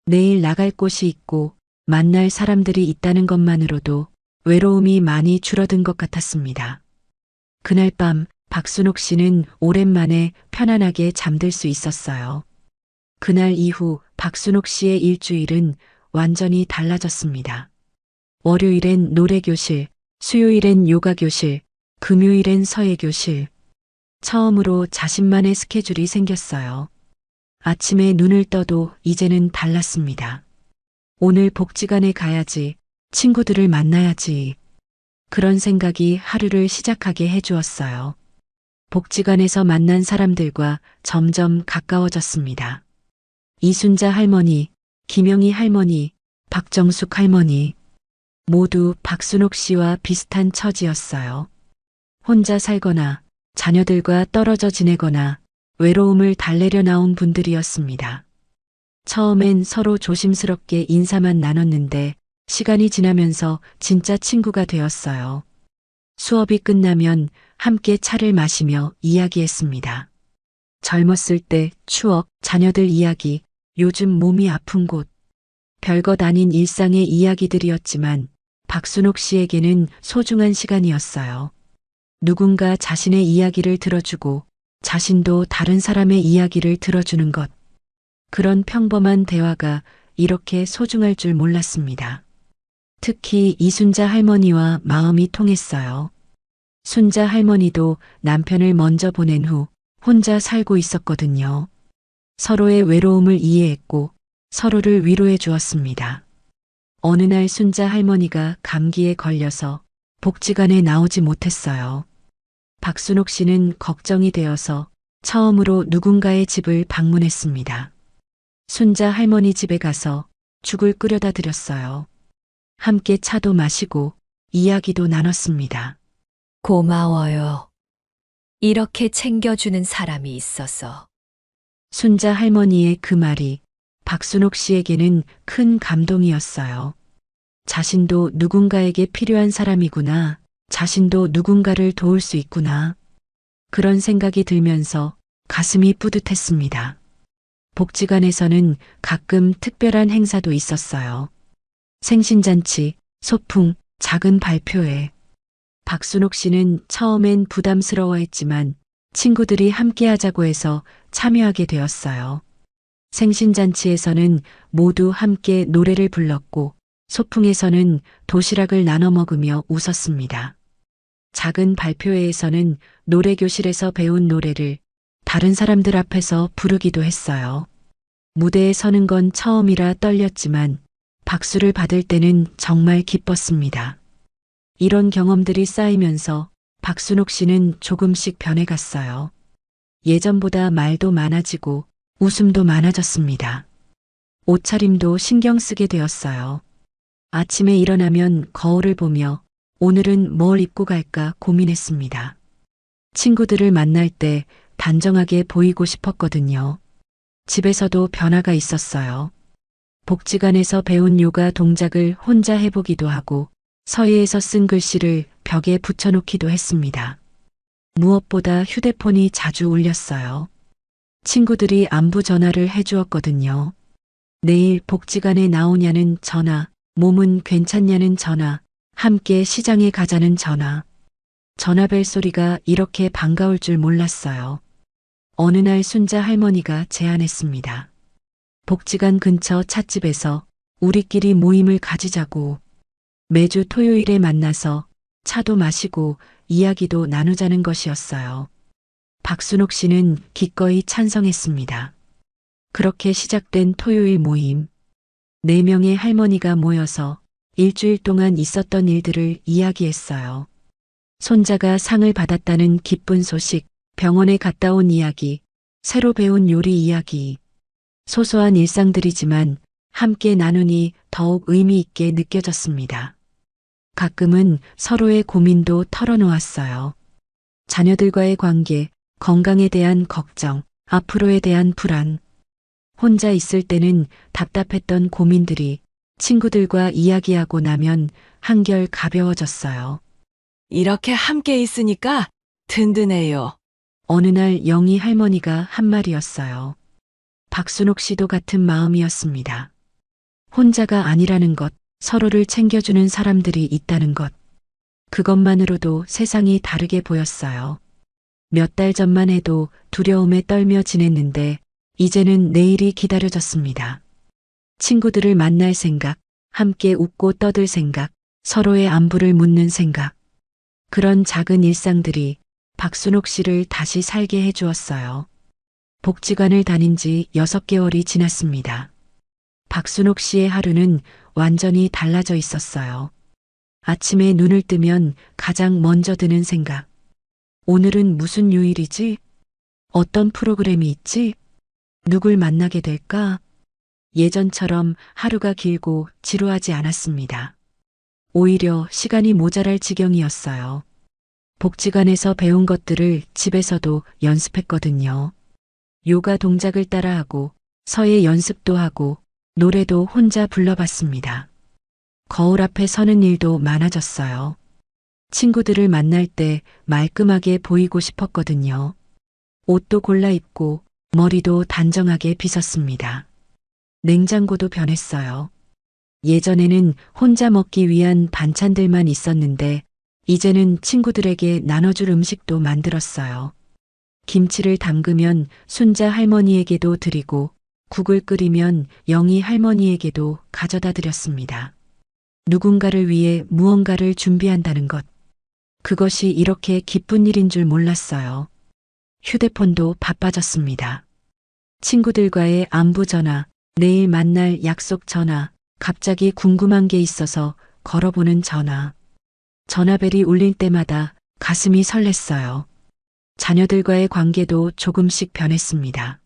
I: 내일 나갈 곳이 있고 만날 사람들이 있다는 것만으로도 외로움이 많이 줄어든 것 같았습니다. 그날 밤 박순옥 씨는 오랜만에 편안하게 잠들 수 있었어요. 그날 이후 박순옥 씨의 일주일은 완전히 달라졌습니다. 월요일엔 노래교실, 수요일엔 요가교실, 금요일엔 서예교실. 처음으로 자신만의 스케줄이 생겼어요. 아침에 눈을 떠도 이제는 달랐습니다. 오늘 복지관에 가야지, 친구들을 만나야지. 그런 생각이 하루를 시작하게 해주었어요. 복지관에서 만난 사람들과 점점 가까워졌습니다. 이순자 할머니, 김영희 할머니, 박정숙 할머니. 모두 박순옥 씨와 비슷한 처지였어요. 혼자 살거나 자녀들과 떨어져 지내거나 외로움을 달래려 나온 분들이었습니다. 처음엔 서로 조심스럽게 인사만 나눴는데 시간이 지나면서 진짜 친구가 되었어요. 수업이 끝나면 함께 차를 마시며 이야기했습니다. 젊었을 때 추억, 자녀들 이야기, 요즘 몸이 아픈 곳. 별것 아닌 일상의 이야기들이었지만 박순옥 씨에게는 소중한 시간이었어요. 누군가 자신의 이야기를 들어주고 자신도 다른 사람의 이야기를 들어주는 것. 그런 평범한 대화가 이렇게 소중할 줄 몰랐습니다. 특히 이순자 할머니와 마음이 통했어요. 순자 할머니도 남편을 먼저 보낸 후 혼자 살고 있었거든요. 서로의 외로움을 이해했고 서로를 위로해 주었습니다. 어느 날 순자 할머니가 감기에 걸려서 복지관에 나오지 못했어요. 박순옥 씨는 걱정이 되어서 처음으로 누군가의 집을 방문했습니다. 순자 할머니 집에 가서 죽을 끓여다 드렸어요. 함께 차도 마시고 이야기도 나눴습니다.
E: 고마워요. 이렇게 챙겨주는 사람이 있어서.
I: 순자 할머니의 그 말이 박순옥 씨에게는 큰 감동이었어요. 자신도 누군가에게 필요한 사람이구나. 자신도 누군가를 도울 수 있구나. 그런 생각이 들면서 가슴이 뿌듯했습니다. 복지관에서는 가끔 특별한 행사도 있었어요. 생신잔치, 소풍, 작은 발표회. 박순옥 씨는 처음엔 부담스러워했지만 친구들이 함께 하자고 해서 참여하게 되었어요. 생신잔치에서는 모두 함께 노래를 불렀고 소풍에서는 도시락을 나눠 먹으며 웃었습니다. 작은 발표회에서는 노래교실에서 배운 노래를 다른 사람들 앞에서 부르기도 했어요. 무대에 서는 건 처음이라 떨렸지만 박수를 받을 때는 정말 기뻤습니다. 이런 경험들이 쌓이면서 박순옥 씨는 조금씩 변해갔어요. 예전보다 말도 많아지고 웃음도 많아졌습니다. 옷차림도 신경 쓰게 되었어요. 아침에 일어나면 거울을 보며 오늘은 뭘 입고 갈까 고민했습니다. 친구들을 만날 때 단정하게 보이고 싶었거든요. 집에서도 변화가 있었어요. 복지관에서 배운 요가 동작을 혼자 해보기도 하고 서예에서 쓴 글씨를 벽에 붙여놓기도 했습니다. 무엇보다 휴대폰이 자주 울렸어요. 친구들이 안부 전화를 해주었거든요. 내일 복지관에 나오냐는 전화, 몸은 괜찮냐는 전화, 함께 시장에 가자는 전화. 전화벨 소리가 이렇게 반가울 줄 몰랐어요. 어느 날 순자 할머니가 제안했습니다. 복지관 근처 찻집에서 우리끼리 모임을 가지자고. 매주 토요일에 만나서 차도 마시고 이야기도 나누자는 것이었어요. 박순옥 씨는 기꺼이 찬성했습니다. 그렇게 시작된 토요일 모임. 4명의 할머니가 모여서 일주일 동안 있었던 일들을 이야기했어요. 손자가 상을 받았다는 기쁜 소식, 병원에 갔다 온 이야기, 새로 배운 요리 이야기. 소소한 일상들이지만 함께 나누니 더욱 의미 있게 느껴졌습니다. 가끔은 서로의 고민도 털어놓았어요. 자녀들과의 관계, 건강에 대한 걱정, 앞으로에 대한 불안. 혼자 있을 때는 답답했던 고민들이 친구들과 이야기하고 나면 한결 가벼워졌어요.
J: 이렇게 함께 있으니까 든든해요.
I: 어느 날 영희 할머니가 한 말이었어요. 박순옥 씨도 같은 마음이었습니다. 혼자가 아니라는 것, 서로를 챙겨주는 사람들이 있다는 것. 그것만으로도 세상이 다르게 보였어요. 몇 달 전만 해도 두려움에 떨며 지냈는데 이제는 내일이 기다려졌습니다. 친구들을 만날 생각, 함께 웃고 떠들 생각, 서로의 안부를 묻는 생각. 그런 작은 일상들이 박순옥 씨를 다시 살게 해주었어요. 복지관을 다닌 지 6개월이 지났습니다. 박순옥 씨의 하루는 완전히 달라져 있었어요. 아침에 눈을 뜨면 가장 먼저 드는 생각. 오늘은 무슨 요일이지? 어떤 프로그램이 있지? 누굴 만나게 될까? 예전처럼 하루가 길고 지루하지 않았습니다. 오히려 시간이 모자랄 지경이었어요. 복지관에서 배운 것들을 집에서도 연습했거든요. 요가 동작을 따라하고 서예 연습도 하고 노래도 혼자 불러봤습니다. 거울 앞에 서는 일도 많아졌어요. 친구들을 만날 때 말끔하게 보이고 싶었거든요. 옷도 골라 입고 머리도 단정하게 빗었습니다. 냉장고도 변했어요. 예전에는 혼자 먹기 위한 반찬들만 있었는데 이제는 친구들에게 나눠줄 음식도 만들었어요. 김치를 담그면 순자 할머니에게도 드리고 국을 끓이면 영희 할머니에게도 가져다 드렸습니다. 누군가를 위해 무언가를 준비한다는 것. 그것이 이렇게 기쁜 일인 줄 몰랐어요. 휴대폰도 바빠졌습니다. 친구들과의 안부 전화, 내일 만날 약속 전화, 갑자기 궁금한 게 있어서 걸어보는 전화. 전화벨이 울릴 때마다 가슴이 설렜어요. 자녀들과의 관계도 조금씩 변했습니다.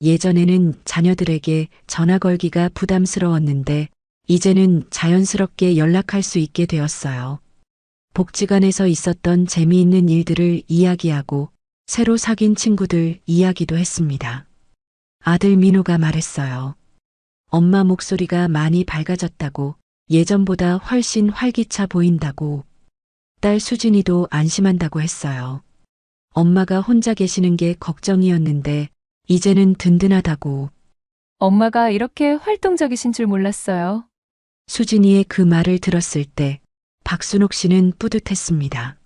I: 예전에는 자녀들에게 전화 걸기가 부담스러웠는데 이제는 자연스럽게 연락할 수 있게 되었어요. 복지관에서 있었던 재미있는 일들을 이야기하고 새로 사귄 친구들 이야기도 했습니다. 아들 민호가 말했어요. 엄마 목소리가 많이 밝아졌다고, 예전보다 훨씬 활기차 보인다고. 딸 수진이도 안심한다고 했어요. 엄마가 혼자 계시는 게 걱정이었는데 이제는 든든하다고.
L: 엄마가 이렇게 활동적이신 줄 몰랐어요.
I: 수진이의 그 말을 들었을 때 박순옥 씨는 뿌듯했습니다.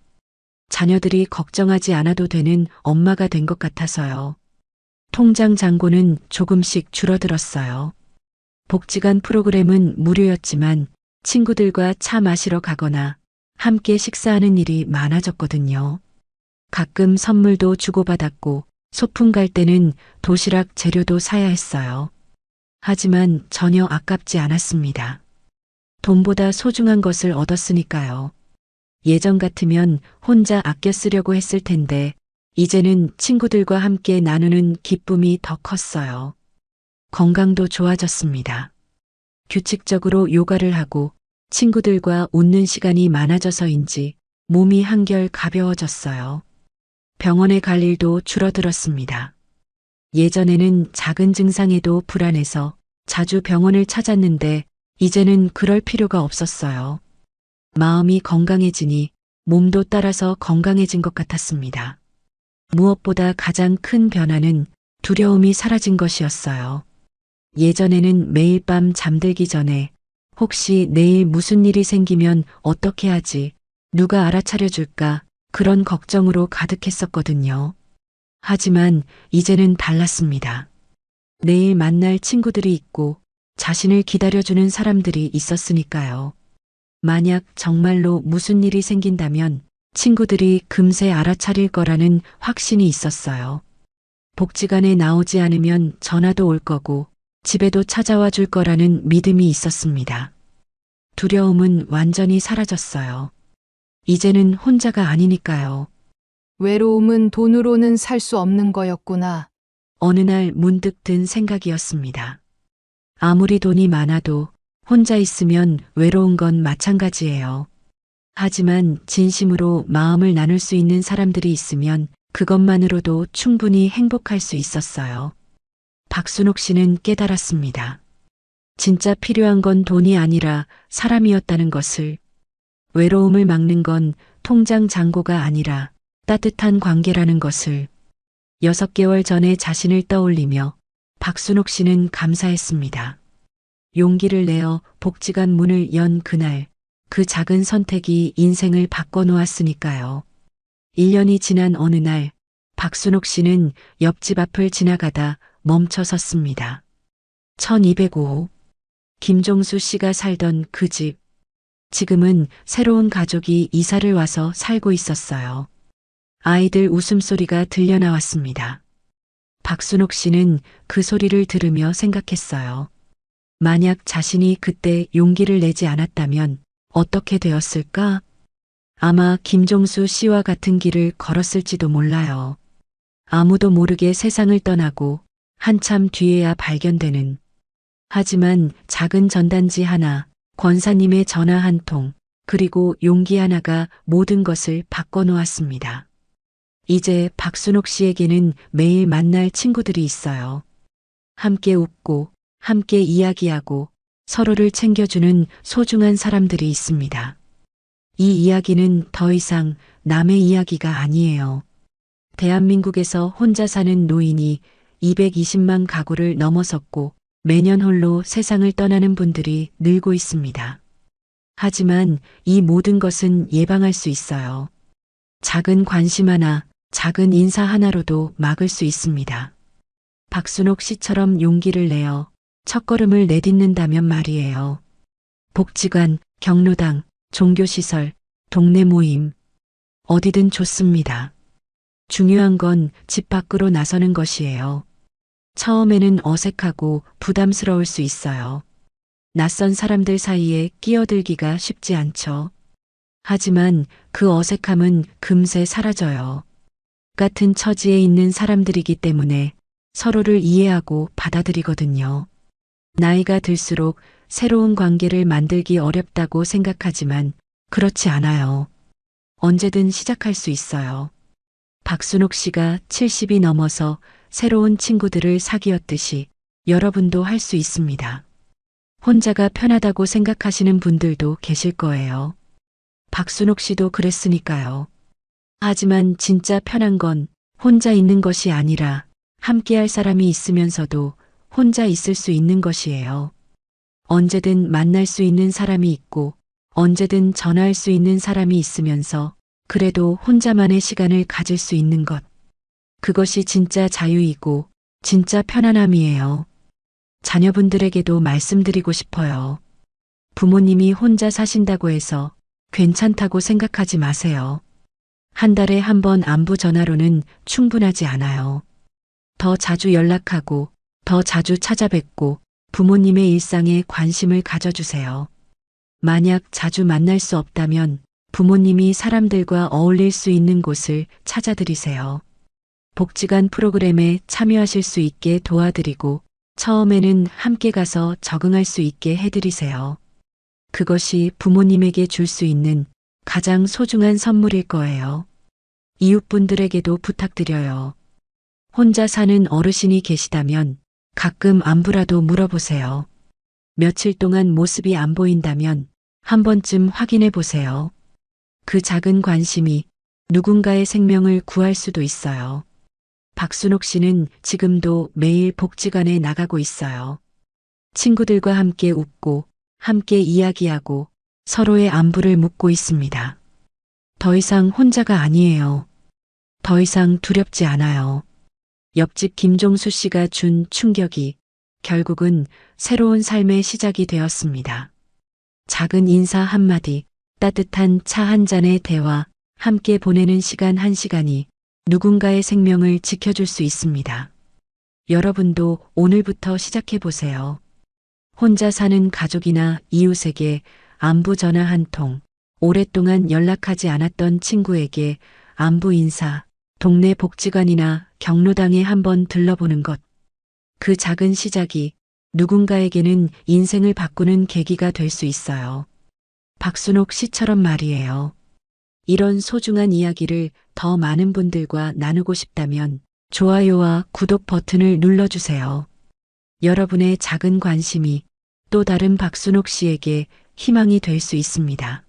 I: 자녀들이 걱정하지 않아도 되는 엄마가 된 것 같아서요. 통장 잔고는 조금씩 줄어들었어요. 복지관 프로그램은 무료였지만 친구들과 차 마시러 가거나 함께 식사하는 일이 많아졌거든요. 가끔 선물도 주고받았고 소풍 갈 때는 도시락 재료도 사야 했어요. 하지만 전혀 아깝지 않았습니다. 돈보다 소중한 것을 얻었으니까요. 예전 같으면 혼자 아껴 쓰려고 했을 텐데 이제는 친구들과 함께 나누는 기쁨이 더 컸어요. 건강도 좋아졌습니다. 규칙적으로 요가를 하고 친구들과 웃는 시간이 많아져서인지 몸이 한결 가벼워졌어요. 병원에 갈 일도 줄어들었습니다. 예전에는 작은 증상에도 불안해서 자주 병원을 찾았는데 이제는 그럴 필요가 없었어요. 마음이 건강해지니 몸도 따라서 건강해진 것 같았습니다. 무엇보다 가장 큰 변화는 두려움이 사라진 것이었어요. 예전에는 매일 밤 잠들기 전에 혹시 내일 무슨 일이 생기면 어떻게 하지? 누가 알아차려줄까? 그런 걱정으로 가득했었거든요. 하지만 이제는 달랐습니다. 내일 만날 친구들이 있고 자신을 기다려주는 사람들이 있었으니까요. 만약 정말로 무슨 일이 생긴다면 친구들이 금세 알아차릴 거라는 확신이 있었어요. 복지관에 나오지 않으면 전화도 올 거고 집에도 찾아와 줄 거라는 믿음이 있었습니다. 두려움은 완전히 사라졌어요. 이제는 혼자가 아니니까요.
B: 외로움은 돈으로는 살 수 없는 거였구나.
I: 어느 날 문득 든 생각이었습니다. 아무리 돈이 많아도 혼자 있으면 외로운 건 마찬가지예요. 하지만 진심으로 마음을 나눌 수 있는 사람들이 있으면 그것만으로도 충분히 행복할 수 있었어요. 박순옥 씨는 깨달았습니다. 진짜 필요한 건 돈이 아니라 사람이었다는 것을. 외로움을 막는 건 통장 잔고가 아니라 따뜻한 관계라는 것을. 6개월 전에 자신을 떠올리며 박순옥 씨는 감사했습니다. 용기를 내어 복지관 문을 연 그날, 그 작은 선택이 인생을 바꿔놓았으니까요. 1년이 지난 어느 날, 박순옥 씨는 옆집 앞을 지나가다 멈춰 섰습니다. 1205호. 김종수 씨가 살던 그 집. 지금은 새로운 가족이 이사를 와서 살고 있었어요. 아이들 웃음소리가 들려 나왔습니다. 박순옥 씨는 그 소리를 들으며 생각했어요. 만약 자신이 그때 용기를 내지 않았다면 어떻게 되었을까? 아마 김종수 씨와 같은 길을 걸었을지도 몰라요. 아무도 모르게 세상을 떠나고 한참 뒤에야 발견되는. 하지만 작은 전단지 하나, 권사님의 전화 한 통, 그리고 용기 하나가 모든 것을 바꿔놓았습니다. 이제 박순옥 씨에게는 매일 만날 친구들이 있어요. 함께 웃고, 함께 이야기하고, 서로를 챙겨주는 소중한 사람들이 있습니다. 이 이야기는 더 이상 남의 이야기가 아니에요. 대한민국에서 혼자 사는 노인이 220만 가구를 넘어섰고 매년 홀로 세상을 떠나는 분들이 늘고 있습니다. 하지만 이 모든 것은 예방할 수 있어요. 작은 관심 하나, 작은 인사 하나로도 막을 수 있습니다. 박순옥 씨처럼 용기를 내어 첫걸음을 내딛는다면 말이에요. 복지관, 경로당, 종교시설, 동네 모임, 어디든 좋습니다. 중요한 건 집 밖으로 나서는 것이에요. 처음에는 어색하고 부담스러울 수 있어요. 낯선 사람들 사이에 끼어들기가 쉽지 않죠. 하지만 그 어색함은 금세 사라져요. 같은 처지에 있는 사람들이기 때문에 서로를 이해하고 받아들이거든요. 나이가 들수록 새로운 관계를 만들기 어렵다고 생각하지만 그렇지 않아요. 언제든 시작할 수 있어요. 박순옥 씨가 70이 넘어서 새로운 친구들을 사귀었듯이 여러분도 할 수 있습니다. 혼자가 편하다고 생각하시는 분들도 계실 거예요. 박순옥 씨도 그랬으니까요. 하지만 진짜 편한 건 혼자 있는 것이 아니라 함께할 사람이 있으면서도 혼자 있을 수 있는 것이에요. 언제든 만날 수 있는 사람이 있고 언제든 전화할 수 있는 사람이 있으면서 그래도 혼자만의 시간을 가질 수 있는 것. 그것이 진짜 자유이고 진짜 편안함이에요. 자녀분들에게도 말씀드리고 싶어요. 부모님이 혼자 사신다고 해서 괜찮다고 생각하지 마세요. 한 달에 한 번 안부 전화로는 충분하지 않아요. 더 자주 연락하고 더 자주 찾아뵙고 부모님의 일상에 관심을 가져주세요. 만약 자주 만날 수 없다면 부모님이 사람들과 어울릴 수 있는 곳을 찾아드리세요. 복지관 프로그램에 참여하실 수 있게 도와드리고 처음에는 함께 가서 적응할 수 있게 해드리세요. 그것이 부모님에게 줄 수 있는 가장 소중한 선물일 거예요. 이웃분들에게도 부탁드려요. 혼자 사는 어르신이 계시다면 가끔 안부라도 물어보세요. 며칠 동안 모습이 안 보인다면 한 번쯤 확인해 보세요. 그 작은 관심이 누군가의 생명을 구할 수도 있어요. 박순옥 씨는 지금도 매일 복지관에 나가고 있어요. 친구들과 함께 웃고 함께 이야기하고 서로의 안부를 묻고 있습니다. 더 이상 혼자가 아니에요. 더 이상 두렵지 않아요. 옆집 김종수 씨가 준 충격이 결국은 새로운 삶의 시작이 되었습니다. 작은 인사 한마디, 따뜻한 차 한 잔의 대화, 함께 보내는 시간 한 시간이 누군가의 생명을 지켜줄 수 있습니다. 여러분도 오늘부터 시작해 보세요. 혼자 사는 가족이나 이웃에게 안부 전화 한 통, 오랫동안 연락하지 않았던 친구에게 안부 인사, 동네 복지관이나 경로당에 한번 들러보는 것. 그 작은 시작이 누군가에게는 인생을 바꾸는 계기가 될 수 있어요. 박순옥 씨처럼 말이에요. 이런 소중한 이야기를 더 많은 분들과 나누고 싶다면 좋아요와 구독 버튼을 눌러주세요. 여러분의 작은 관심이 또 다른 박순옥 씨에게 희망이 될 수 있습니다.